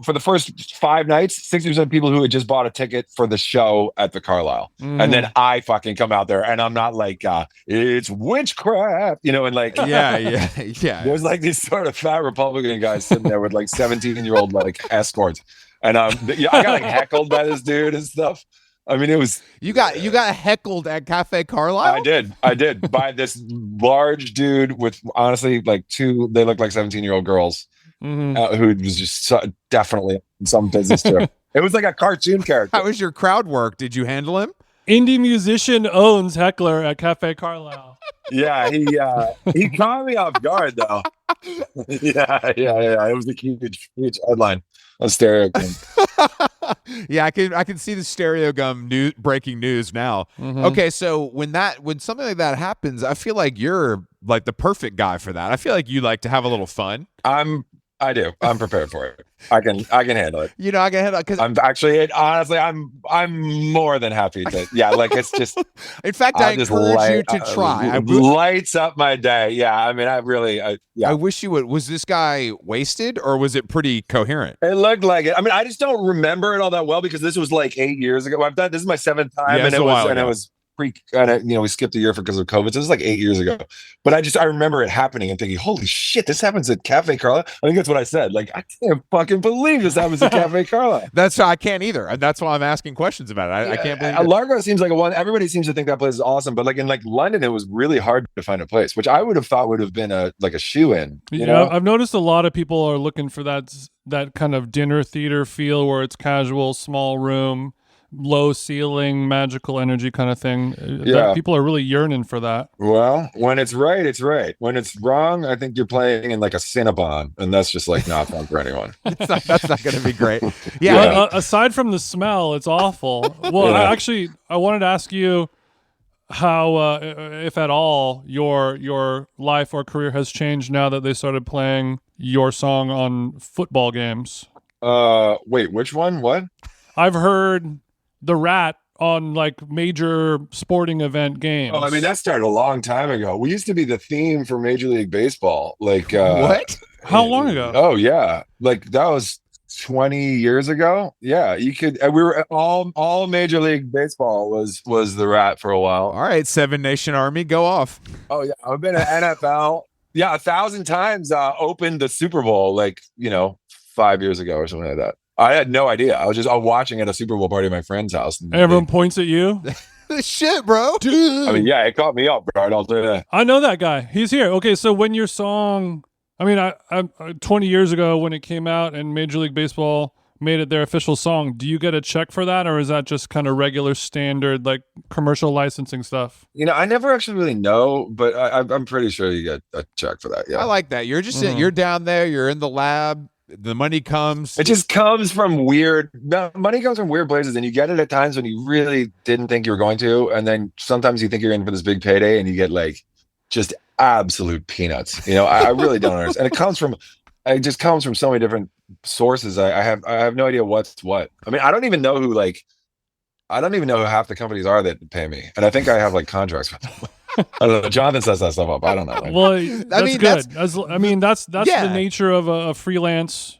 for the first 5 nights, 60% of people who had just bought a ticket for the show at the Carlyle. And then I fucking come out there and I'm not like, it's witchcraft, and like, yeah. There's like these sort of fat Republican guys sitting there with like 17-year-old like escorts. And I got like heckled by this dude and stuff. I mean, it was you got heckled at Cafe Carlyle. I did by this large dude with honestly like they looked like 17-year-old girls who was just definitely some business trip. It was like a cartoon character. How was your crowd work? Did you handle him? Indie musician owns heckler at Cafe Carlyle. Yeah, he caught me off guard though. Yeah. It was a huge headline on Stereo Gum. Yeah, I can see the Stereo Gum breaking news now. Okay, so when something like that happens, I feel like you're like the perfect guy for that. I feel like you like to have a little fun. I do. I'm prepared for it. I can handle it. I can handle it because I'm actually honestly I'm more than happy to. Yeah, like it's just. In fact, I encourage you to try. Lights up my day. Yeah, I mean, I wish you would. Was this guy wasted or was it pretty coherent? It looked like it. I mean, I just don't remember it all that well because this was like 8 years ago. This is my 7th time, and it was we skipped a year because of COVID. So this is like 8 years ago. But I remember it happening and thinking, holy shit, this happens at Cafe Carlyle. I think that's what I said. Like, I can't fucking believe this happens at Cafe Carlyle. I can't either. And that's why I'm asking questions about it. I can't believe it. Largo seems like a one. Everybody seems to think that place is awesome. But like in like London, it was really hard to find a place, which I would have thought would have been a shoe-in. You know? I've noticed a lot of people are looking for that kind of dinner theater feel where it's casual, small room, low ceiling, magical energy kind of thing. People are really yearning for that. Well, when it's right, it's right. When it's wrong, I think you're playing in like a Cinnabon, and that's just like not fun for anyone. That's not going to be great. Aside from the smell, it's awful. Well, I wanted to ask you how, if at all, your life or career has changed now that they started playing your song on football games. Wait, which one? What? I've heard the Rat on like major sporting event games. Oh, I mean, that started a long time ago. We used to be the theme for Major League Baseball. Like, what? How long ago? Oh, yeah. Like that was 20 years ago. Yeah, you could. We were all Major League Baseball was the Rat for a while. All right, Seven Nation Army, go off. Oh yeah, I've been at NFL. Yeah, 1,000 times. Opened the Super Bowl like 5 years ago or something like that. I had no idea. I was just watching at a Super Bowl party at my friend's house. And everyone points at you. Shit, bro. Dude. I mean, yeah, it caught me up, bro. I'll do that. I know that guy. He's here. Okay, so when your song, I mean, I 20 years ago when it came out and Major League Baseball made it their official song, do you get a check for that, or is that just kind of regular standard like commercial licensing stuff? I never actually really know, but I'm pretty sure you get a check for that. Yeah, I like that. You're just you're down there. You're in the lab. The money comes. It just comes from money comes from weird places, and you get it at times when you really didn't think you were going to, and then sometimes you think you're in for this big payday, and you get like just absolute peanuts. I really don't understand. And it just comes from so many different sources. I have no idea what's what. I mean, I don't even know who half the companies are that pay me, and I think I have like contracts with them. I don't know. Jonathan sets that stuff up. I don't know. Well, that's good. That's the nature of a freelance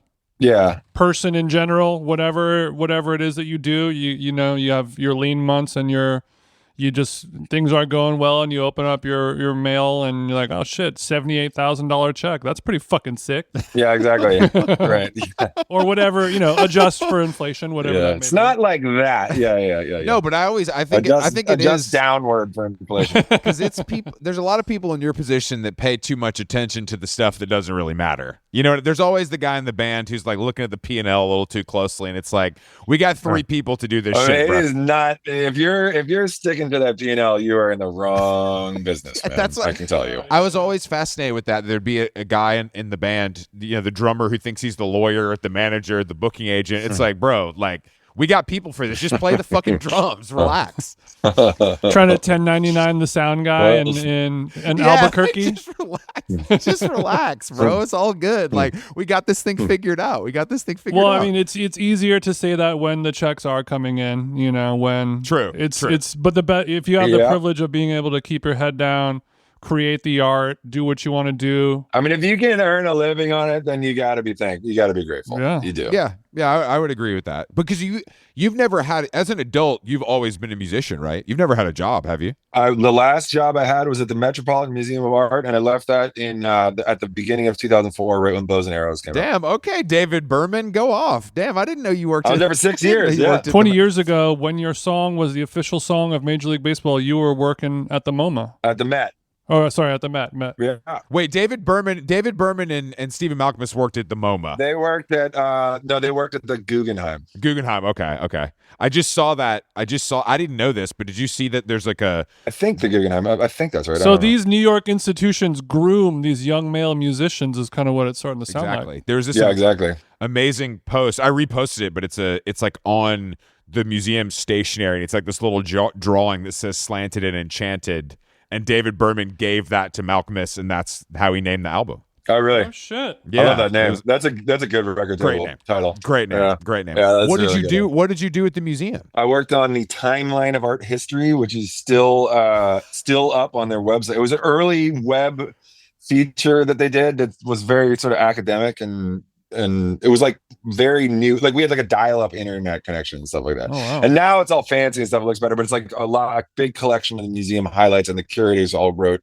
person in general. Whatever it is that you do, you have your lean months and things aren't going well, and you open up your mail and you're like, oh shit, $78,000 check. That's pretty fucking sick. Yeah, exactly. Right. Or whatever, adjust for inflation, whatever. Yeah, it's not like that. Yeah. No, but I think it is downward for inflation because it's people. There's a lot of people in your position that pay too much attention to the stuff that doesn't really matter. There's always the guy in the band who's like looking at the P&L a little too closely, and it's like, we got 3 people to do this shit. It bro. is not. If you're sticking to that P&L, you are in the wrong business, man. That's what I can tell you. I was always fascinated with that. There'd be a guy in the band, the drummer who thinks he's the lawyer, the manager, the booking agent. It's like, bro, like, we got people for this. Just play the fucking drums. Relax. Trying to 1099 the sound guy in Albuquerque. Just relax, bro. It's all good. Like, we got this thing figured out. Well, I mean, it's easier to say that when the checks are coming in. When true. But if you have the privilege of being able to keep your head down, create the art, do what you want to do. I mean, if you can earn a living on it, then you got to be grateful. Yeah, you do. Yeah, I would agree with that, because you've never had, as an adult, you've always been a musician, right? You've never had a job, have you? The last job I had was at the Metropolitan Museum of Art, and I left that at the beginning of 2004, right when Bows and Arrows came out. Damn. Okay, David Berman, go off. Damn, I didn't know you worked. I was there for 6 years. Yeah, 20 years ago, when your song was the official song of Major League Baseball, you were working at the MoMA. At the Met. Oh, sorry, at the Met. Yeah. Wait, David Berman and Stephen Malcolmus worked at the MoMA. They worked at they worked at the Guggenheim. Okay. I didn't know this, but did you see that there's like I think the Guggenheim. I think that's right. So these New York institutions groom these young male musicians is kind of what it's starting to sound like. There's this amazing post. I reposted it, but it's like on the museum stationery, and it's like this little drawing that says Slanted and Enchanted. And David Berman gave that to Malcolmus, and that's how he named the album. Oh, really? Oh, shit. Yeah. I love that name. That's a good record title. Great name. Yeah. Great name. Yeah, what did you do? What did you do at the museum? I worked on the timeline of art history, which is still up on their website. It was an early web feature that they did that was very sort of academic and and it was like very new. Like we had like a dial-up internet connection and stuff like that. Oh, wow. And now it's all fancy and stuff. It looks better, but it's like a big collection of the museum highlights, and the curators all wrote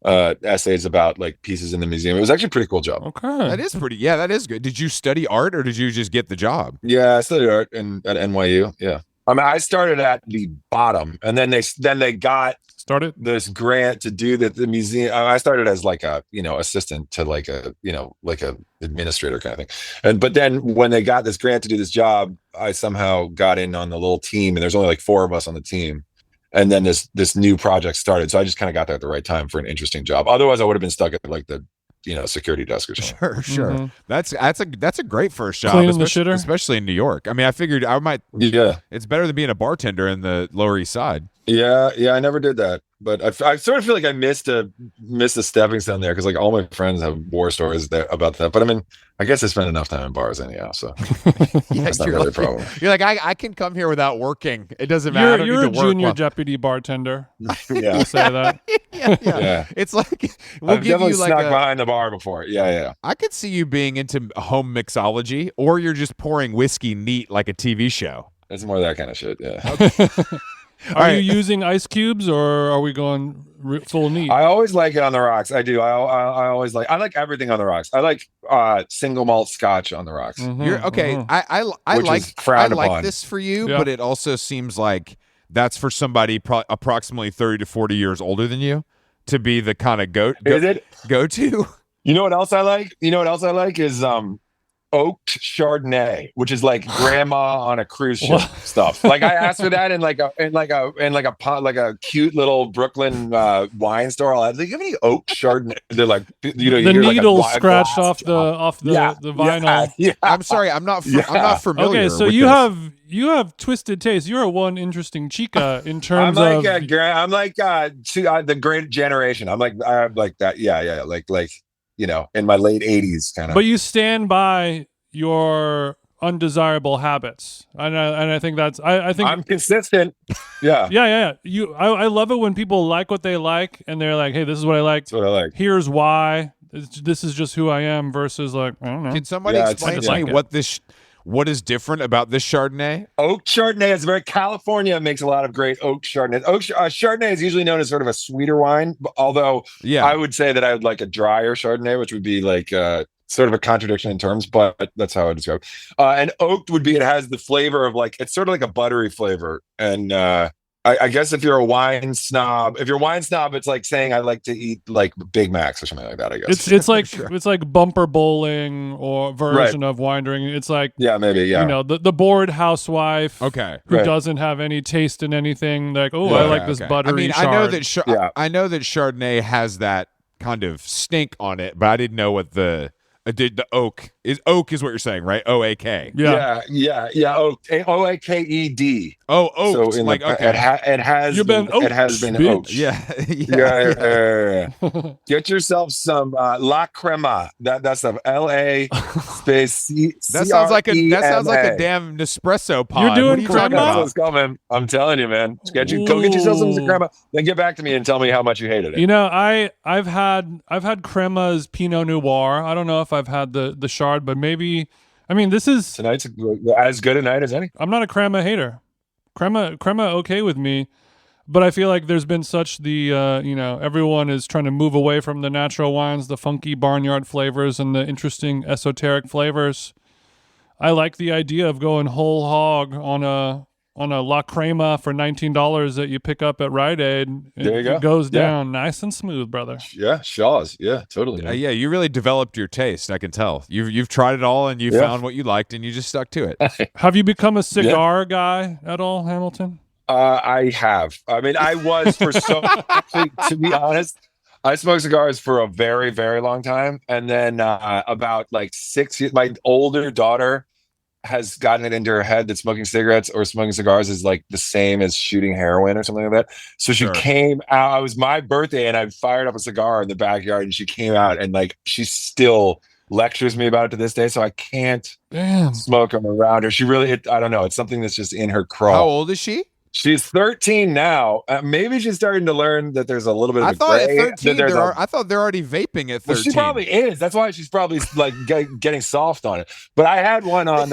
essays about like pieces in the museum. It was actually a pretty cool job. Okay. That is pretty. Yeah, that is good. Did you study art or did you just get the job? Yeah, I studied art at NYU. Yeah. I mean, I started at the bottom, and then they got Started this grant to do the museum. I started as like a assistant to like a administrator kind of thing, but then when they got this grant to do this job, I somehow got in on the little team, and there's only like 4 of us on the team, and then this new project started. So I just kind of got there at the right time for an interesting job. Otherwise, I would have been stuck at like the security desk or something. Sure. Mm-hmm. That's a great first job, Cleaning the shitter? especially in New York. I mean, I figured I might. Yeah, it's better than being a bartender in the Lower East Side. yeah. I never did that, but I sort of feel like I missed a stepping stone there, because like all my friends have war stories about that. But I mean, I guess I spend enough time in bars anyhow, so that's not really a problem. You're like, I can come here without working. It doesn't matter. I don't You're need a to work junior while- deputy bartender. Yeah, I'll say that. yeah. It's like we'll I've give definitely you like snuck behind the bar before. Yeah. I could see you being into home mixology, or you're just pouring whiskey neat like a TV show. It's more that kind of shit. Yeah. Are you using ice cubes, or are we going full neat? I always like it on the rocks. I do. I always like everything on the rocks. I like single malt scotch on the rocks. Mhm, You're okay. mhm. I Which like is frowned I like upon. this for you, Yeah. but it also seems like that's for somebody approximately 30 to 40 years older than you to be the kind of Is it? go to. You know what else I like? Is oaked Chardonnay, which is like grandma on a cruise ship What? stuff. Like I asked for that in like a cute little Brooklyn wine store. I was like, "You have any oaked Chardonnay?" They're like, the you hear like a needle wine scratched glass off the vinyl. Yeah. I'm sorry, I'm not familiar. Okay, so with you this. have twisted taste. You're one interesting chica in I'm terms like of the great generation. I'm like that. Yeah. Like in my late 80s kind of. but you stand by your undesirable habits, and I think that's I think I'm consistent. Yeah. yeah. I love it when people like what they like, and they're like, hey, this is what I like. That's what I like. Here's why. This is just who I am. Versus like, I don't know. Can somebody Yeah, explain it's to me like what is different about this Chardonnay? Oak Chardonnay is California makes a lot of great oak Chardonnay. Chardonnay is usually known as sort of a sweeter wine, although Yeah. I would say that I would like a drier Chardonnay, which would be like sort of a contradiction in terms, but that's how I describe it. And oaked would be, it has the flavor of like, it's sort of like a buttery flavor. And I guess if you're a wine snob, it's like saying I like to eat like Big Macs or something like that, I guess. It's like it's like bumper bowling or version of wine drinking. It's like maybe. the bored housewife Okay. who Right. doesn't have any taste in anything. Like, I Yeah, like this Okay. buttery. I mean, chard. I know that Chardonnay has that kind of stink on it, but I didn't know what the oak is what you're saying, right? OAK. Yeah. OAKED. Oh, oaked. So like okay. it has You've been it has oaked, been bitch. oaked. Yeah. Get yourself some La Crema. That's the LA space C. That sounds like a damn Nespresso pod. You're doing What are you talking crema? about? Let's go, man. I'm telling you, man. Go get yourself some Ooh. crema. Then get back to me and tell me how much you hated it. You know, I've had Crema's Pinot Noir. I don't know if I've had the Chard, but maybe. I mean, this is. Tonight's as good a night as any. I'm not a Crema hater. Crema okay with me, but I feel like there's been such the everyone is trying to move away from the natural wines, the funky barnyard flavors, and the interesting esoteric flavors. I like the idea of going whole hog on a La Crema for $19 that you pick up at Rite Aid. There you go. It goes Yeah. down nice and smooth, brother. Yeah, Shaw's. Yeah, totally. man. Yeah, you really developed your taste. I can tell. You've tried it all and you found what you liked and you just stuck to it. Have you become a cigar guy at all, Hamilton? I have. I mean, I was for actually, to be honest, I smoked cigars for a very, very long time. And then about like 6 years, my older daughter has gotten it into her head that smoking cigarettes or smoking cigars is like the same as shooting heroin or something like that. So she came out, it was my birthday and I fired up a cigar in the backyard and she came out and like, she still lectures me about it to this day. So I can't Damn. smoke them around her. She really, I don't know. It's something that's just in her crawl. How old is she? She's 13 now. Maybe she's starting to learn that there's a little bit of I a thought at gray. 13, I thought they're already vaping at 13. Well, she probably is. That's why she's probably like getting soft on it. But I had one on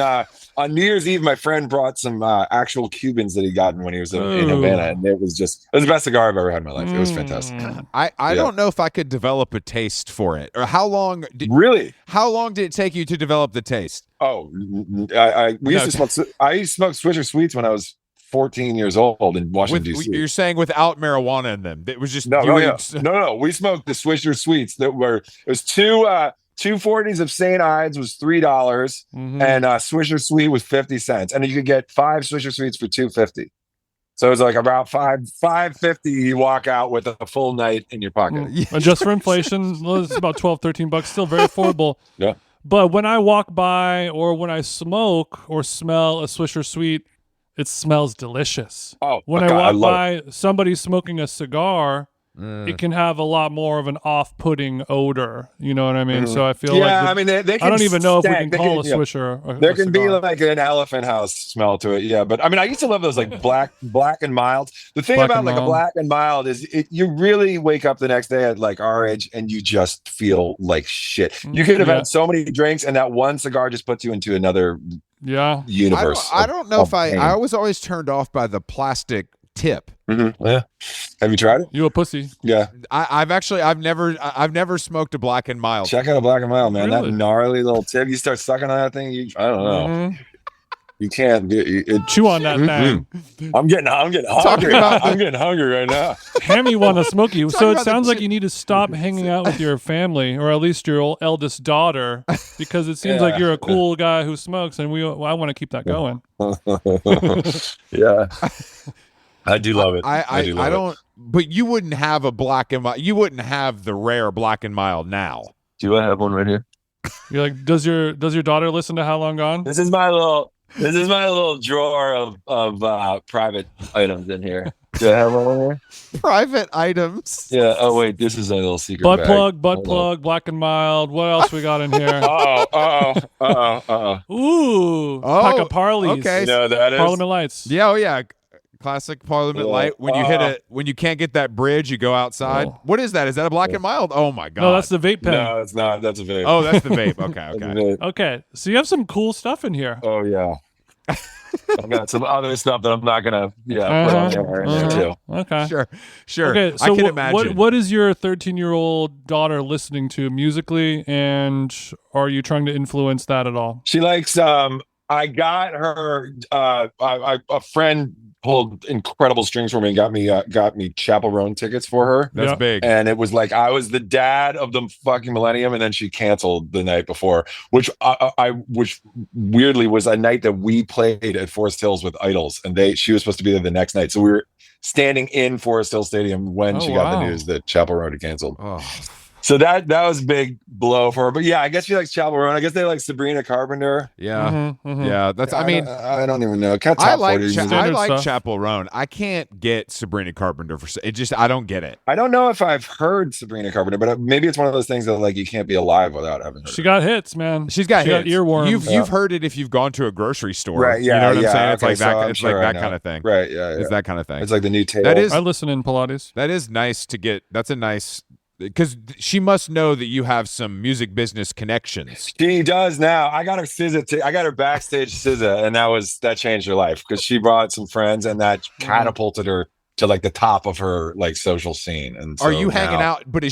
New Year's Eve. My friend brought some actual Cubans that he'd gotten when he was in Havana, and it was the best cigar I've ever had in my life. It was fantastic. I don't know if I could develop a taste for it, or how long. How long did it take you to develop the taste? Oh, I used to smoke Swisher Sweets when I was 14 years old in Washington, D.C. You're saying without marijuana in them? It was just no. We smoked the Swisher Sweets it was two 240s of St. Ides was $3, and Swisher Sweet was 50 cents, and you could get 5 Swisher Sweets for $2.50. So it was like about $5.50. You walk out with a full night in your pocket. Just for inflation, it's about $12-13. Still very affordable. Yeah. But when I walk by or when I smoke or smell a Swisher Sweet, it smells delicious. Oh, when I walk by somebody smoking a cigar, it can have a lot more of an off-putting odor. You know what I mean? So I feel I mean, they can I don't even know if we can call a yeah. Swisher. There can be like an elephant house smell to it, yeah. But I mean, I used to love those like black and mild. The thing about like a black and mild is you really wake up the next day at like our age and you just feel like shit. You could have had so many drinks, and that one cigar just puts you into another universe. I don't know if I was always turned off by the plastic tip. Yeah. Have you tried it? You a pussy? Yeah. I've never smoked a black and mild. Check out a black and mild, man. Really? That gnarly little tip. You start sucking on that thing. I don't know. You can't chew on that thing. I'm getting hungry. I'm getting hungry right now. Hammy want to smoke you. So it sounds like you need to stop hanging out with your family, or at least your eldest daughter, because it seems like you're a cool guy who smokes, and I want to keep that going. Yeah. I do love it. I don't. But you wouldn't have a black and mild. You wouldn't have the rare black and mild now. Do I have one right here? You're like, does your daughter listen to How Long Gone? This is my little drawer of private items in here. Do I have one in here? Private items. Yeah. Oh wait, this is a little secret butt bag. plug, black and mild. What else we got in here? Ooh, pack of Parleys. Okay. You know that is Parliament Lights. Yeah. Oh yeah. Classic Parliament Light. When you when you can't get that bridge, you go outside. What is that? Is that a black and mild? Oh my god! No, that's the vape pen. No, it's not. That's a vape. Oh, that's the vape. Okay. Okay. So you have some cool stuff in here. Oh yeah. I've got some other stuff that I'm not gonna put on there too. Okay. Sure. Okay. So I can imagine. What is your 13-year-old daughter listening to musically, and are you trying to influence that at all? She likes. I got her. A friend pulled incredible strings for me and got me Chapel Roan tickets for her. That's big. And it was like I was the dad of the fucking millennium, and then she canceled the night before, which which weirdly was a night that we played at Forest Hills with Idols, and she was supposed to be there the next night. So we were standing in Forest Hill Stadium when she got the news that Chapel Roan had canceled. Oh. So that was a big blow for her. But yeah, I guess she likes Chapel Roan. I guess they like Sabrina Carpenter. Yeah. Yeah. That's, I mean, I don't even know. I like Chapel Roan. I can't get Sabrina Carpenter I don't get it. I don't know if I've heard Sabrina Carpenter, but maybe it's one of those things that like you can't be alive without having heard. She got hits, man. She got earworms. You've heard it if you've gone to a grocery store. Right. Yeah. You know what I'm saying? Okay, it's like that. So it's like that kind of thing. Right. Yeah. It's that kind of thing. It's like the new tale. I listen in Pilates. That is nice to get. That's a nice. Because she must know that you have some music business connections. She does now. I got her SZA. I got her backstage SZA, and that changed her life because she brought some friends, and that catapulted her to like the top of her like social scene. And so are you hanging out? But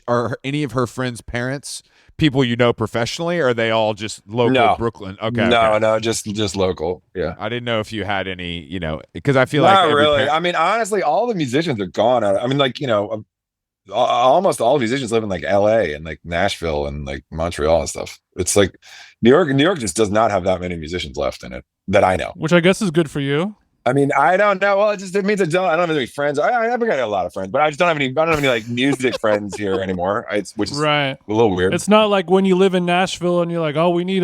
are any of her friends' parents people you know professionally? Or are they all just local Brooklyn? Okay. No, just local. Yeah. I didn't know if you had any. Because I feel not like really. I mean, honestly, all the musicians are gone. I mean, like almost all musicians live in like LA and like Nashville and like Montreal and stuff. It's like New York just does not have that many musicians left in it that I know. Which I guess is good for you. I mean, I don't know. Well, it means I don't have any friends. I've got a lot of friends, but I just don't have any like music friends here anymore. Which is a little weird. It's not like when you live in Nashville and you're like, oh, we need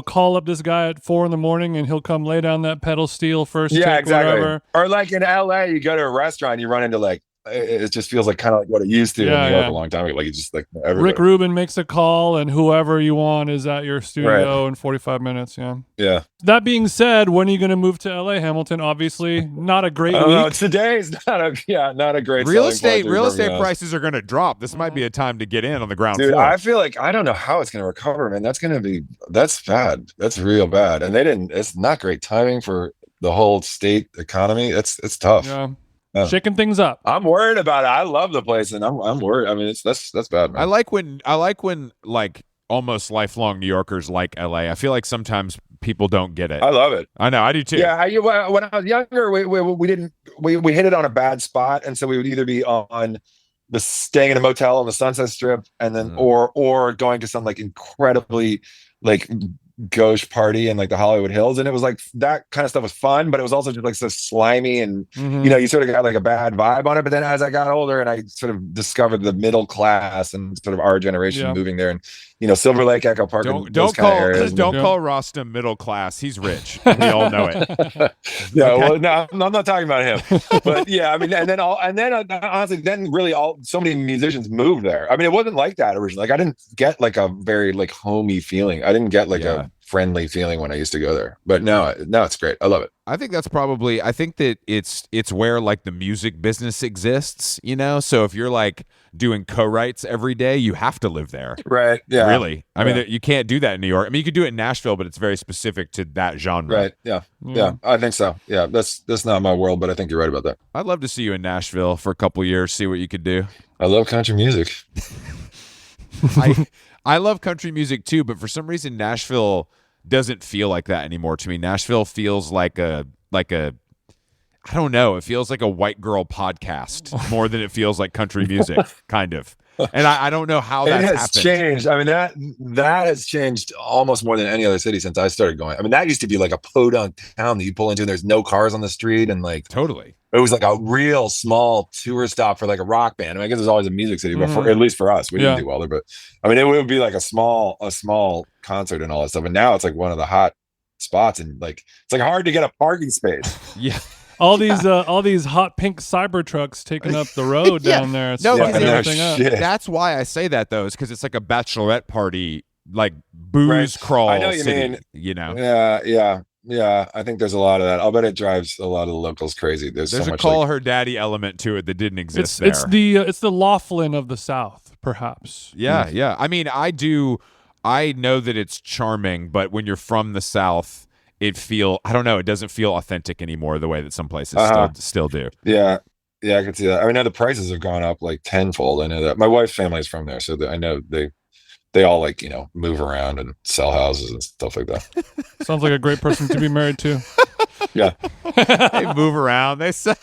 call up this guy at 4 a.m. and he'll come lay down that pedal steel first. Yeah, exactly. Whatever. Or like in LA, you go to a restaurant, you run into like it just feels like kind of like what it used to in New York a long time ago. Like it's just like everybody. Rick Rubin makes a call, and whoever you want is at your studio in 45 minutes. Yeah. That being said, when are you going to move to LA, Hamilton? Obviously, not a great week. No, today's not a great real estate prices are going to drop. This might be a time to get in on the ground floor. I feel like I don't know how it's going to recover, man. That's bad. That's real bad. And it's not great timing for the whole state economy. It's tough. Yeah. Shaking things up. I'm worried about it. I love the place, and I'm worried. I mean, that's bad, man. I like when like almost lifelong New Yorkers like LA. I feel like sometimes people don't get it. I love it. I know, I do too. Yeah, when I was younger, we hit it on a bad spot, and so we would either be on staying in a motel on the Sunset Strip, and then or going to some like incredibly like gauche party in like the Hollywood Hills, and it was like that kind of stuff was fun, but it was also just like so slimy, and you sort of got like a bad vibe on it. But then as I got older and I sort of discovered the middle class and sort of our generation moving there, and Silver Lake, Echo Park, don't call Rostam middle class. He's rich. We all know it. Well, no, I'm not talking about him. But yeah, I mean, and then honestly, so many musicians moved there. I mean, it wasn't like that originally. Like I didn't get like a very like homey feeling. I didn't get like a friendly feeling when I used to go there. But now it's great. I love it. I think that it's where like the music business exists, so if you're like doing co-writes every day, you have to live there. Right. Yeah. Really. I mean, you can't do that in New York. I mean, you could do it in Nashville, but it's very specific to that genre. Right. Yeah. Yeah. I think so. Yeah. That's not my world, but I think you're right about that. I'd love to see you in Nashville for a couple years, see what you could do. I love country music. I love country music too, but for some reason Nashville doesn't feel like that anymore to me. Nashville feels like a I don't know, it feels like a white girl podcast more than it feels like country music, kind of. And I don't know how that has changed. I mean, that has changed almost more than any other city since I started going. I mean, that used to be like a podunk town that you pull into and there's no cars on the street, and like totally. It was like a real small tour stop for like a rock band. I mean, I guess there's always a music city, but at least for us, we didn't do well there. But I mean, it would be like a small concert and all that stuff. And now it's like one of the hot spots, and like it's like hard to get a parking space. Yeah. All these hot pink cyber trucks taking up the road down there. It's everything up. That's why I say that though, is because it's like a bachelorette party, like booze crawl. I know what you mean. Yeah, I think there's a lot of that. I'll bet it drives a lot of the locals crazy. There's so a much call her daddy element to it that didn't exist there. It's the Laughlin of the South, perhaps. Yeah, yeah. I mean, I know that it's charming, but when you're from the South, I don't know, it doesn't feel authentic anymore the way that some places still do. Yeah, I can see that. I mean, now the prices have gone up like tenfold. I know that. My wife's family is from there, so I know they all like, move around and sell houses and stuff like that. Sounds like a great person to be married to. Yeah. They move around. They sell.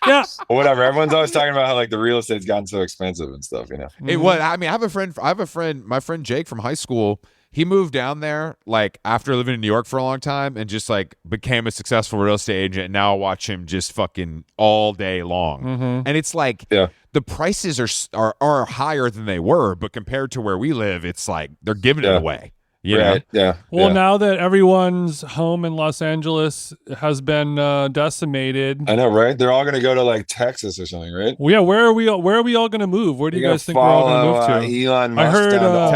Yeah. Whatever. Everyone's always talking about how like the real estate's gotten so expensive and stuff, Hey, what? I mean, I have a friend, my friend Jake from high school. He moved down there like after living in New York for a long time and just like became a successful real estate agent. And now I watch him just fucking all day long. And it's like the prices are higher than they were, but compared to where we live, it's like they're giving it away. You know? Yeah. Well, now that everyone's home in Los Angeles has been decimated, I know, right? They're all going to go to like Texas or something, right? Well, yeah. Where are we all going to move? Where do you guys think we're all going to move to? Elon Musk. I heard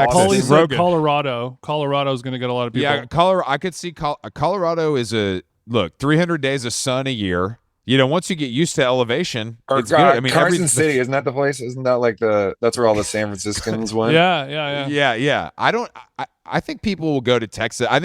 Paulie said Rogan. Colorado. Colorado's going to get a lot of people. Yeah, Colorado. I could see Colorado is 300 days of sun a year. Once you get used to elevation, it's good. I mean, Carson City, isn't that the place? Isn't that like that's where all the San Franciscans went? Yeah. I think people will go to Texas. I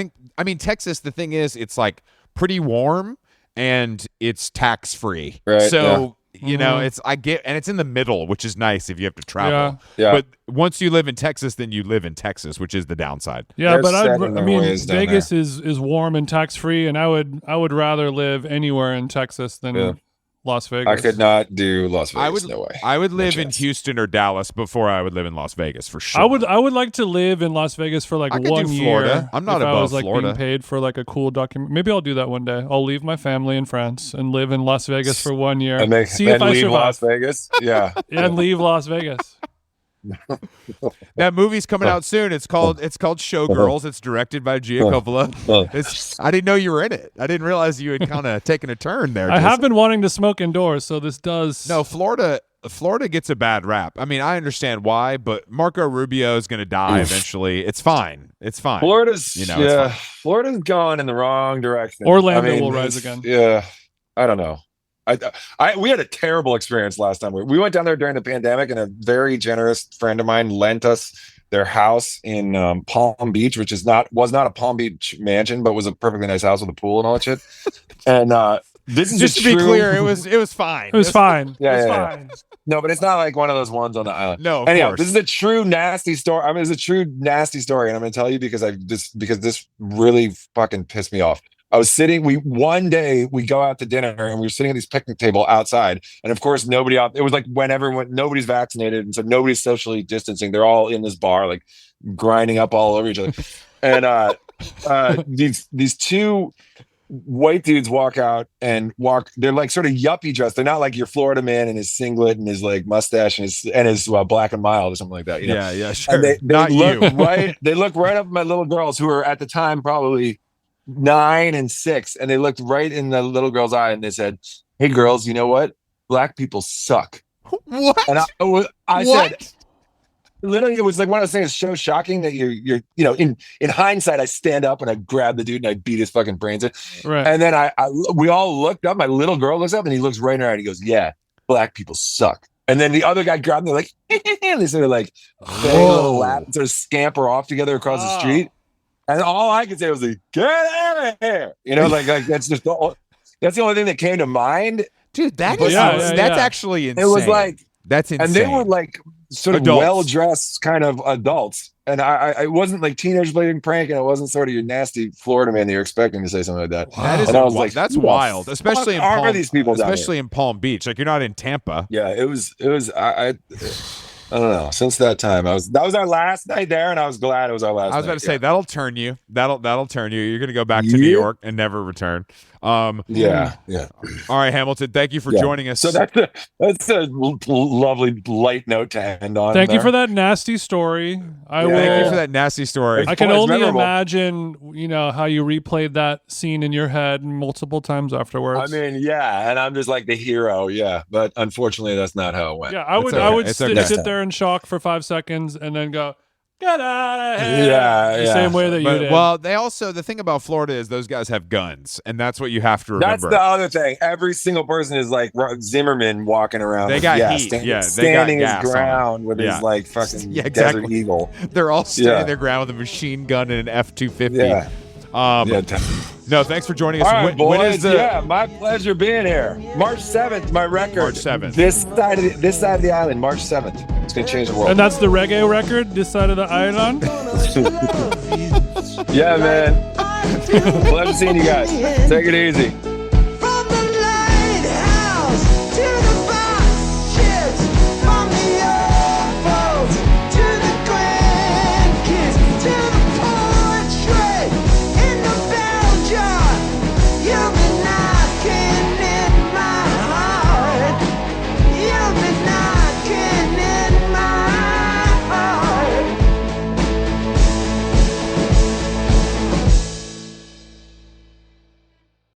mean, Texas, the thing is, it's like pretty warm and it's tax free. Right. So, it's in the middle, which is nice if you have to travel. Yeah. But once you live in Texas, then you live in Texas, which is the downside. Yeah, but I mean, Vegas is warm and tax free, and I would rather live anywhere in Texas than Las Vegas. I could not do Las Vegas. No way. I would live in Houston or Dallas before I would live in Las Vegas for sure. I would like to live in Las Vegas for like 1 year. Florida. I'm not above Florida. Being paid for like a cool document. Maybe I'll do that one day. I'll leave my family and friends and live in Las Vegas for 1 year. See if I survive. Las Vegas. Yeah. And leave Las Vegas. That movie's coming out soon. It's called Showgirls. It's directed by Gia Coppola. I didn't know you were in it. I didn't realize you had kind of taken a turn there. I have been wanting to smoke indoors, so this does. No, Florida. Florida gets a bad rap. I mean, I understand why, but Marco Rubio is going to die eventually. It's fine. It's fine. Florida's it's fine. Florida's gone in the wrong direction. Orlando will rise again. Yeah, I don't know. We had a terrible experience last time. We went down there during the pandemic, and a very generous friend of mine lent us their house in Palm Beach, which was not a Palm Beach mansion, but was a perfectly nice house with a pool and all that shit. And this is just to be clear, it was fine. It was fine. Fine. No, but it's not like one of those ones on the island. No, anyhow, course. This is a true nasty story. I mean, it's a true nasty story, and I'm going to tell you because this really fucking pissed me off. One day we go out to dinner and we were sitting at this picnic table outside, and of course it was like nobody's vaccinated, and so nobody's socially distancing. They're all in this bar, like grinding up all over each other. And these two white dudes walk out they're like sort of yuppie dressed. They're not like your Florida man in his singlet and his like mustache and his black and mild or something like that, you know? Yeah, sure. And they not look you. they look right up at my little girls, who were at the time probably 9 and 6, and they looked right in the little girl's eye and they said, "Hey girls, you know what? Black people suck." What? And I said, literally, it was like one of those things so shocking that you're in hindsight, I stand up and I grab the dude and I beat his fucking brains in. Right. And then we all looked up. My little girl looks up and he looks right in her eye and he goes, "Yeah, black people suck." And then the other guy grabbed them, like, and they sort of like bang a little lap and sort of scamper off together across the street. And all I could say was like, "Get out of here!" Like that's just that's the only thing that came to mind, dude. That's actually insane. It was like that's insane. And they were like sort of adults. well-dressed kind of adults, and I wasn't like teenagers playing prank, and it wasn't sort of your nasty Florida man that you're expecting to say something like that. Wow. That is, and I was like, that's wild, especially in Palm Beach. Like, you're not in Tampa. Yeah, it was. I don't know. Since that time, that was our last night there, and I was glad it was our last. I was about to say that'll turn you. That'll turn you. You're going to go back to New York and never return. Yeah. All right, Hamilton. Thank you for joining us. So that's a lovely light note to end on. Thank you for that nasty story. Thank you for that nasty story. I can only imagine, how you replayed that scene in your head multiple times afterwards. I mean, yeah, and I'm just like the hero, but unfortunately, that's not how it went. Yeah, I would sit there in shock for 5 seconds and then go, "Get out of here!" The same way that you did. Well, the thing about Florida is those guys have guns, and that's what you have to remember. That's the other thing. Every single person is like Zimmerman walking around. They got heat. Standing his ground with his like fucking Desert Eagle. They're all standing their ground with a machine gun and an F-250. No, thanks for joining us. All right, boys. My pleasure being here. March 7th, my record. March 7th. This side of the island, March 7th. It's going to change the world. And that's the reggae record, this side of the island? Yeah, man. Pleasure seeing you guys. Take it easy.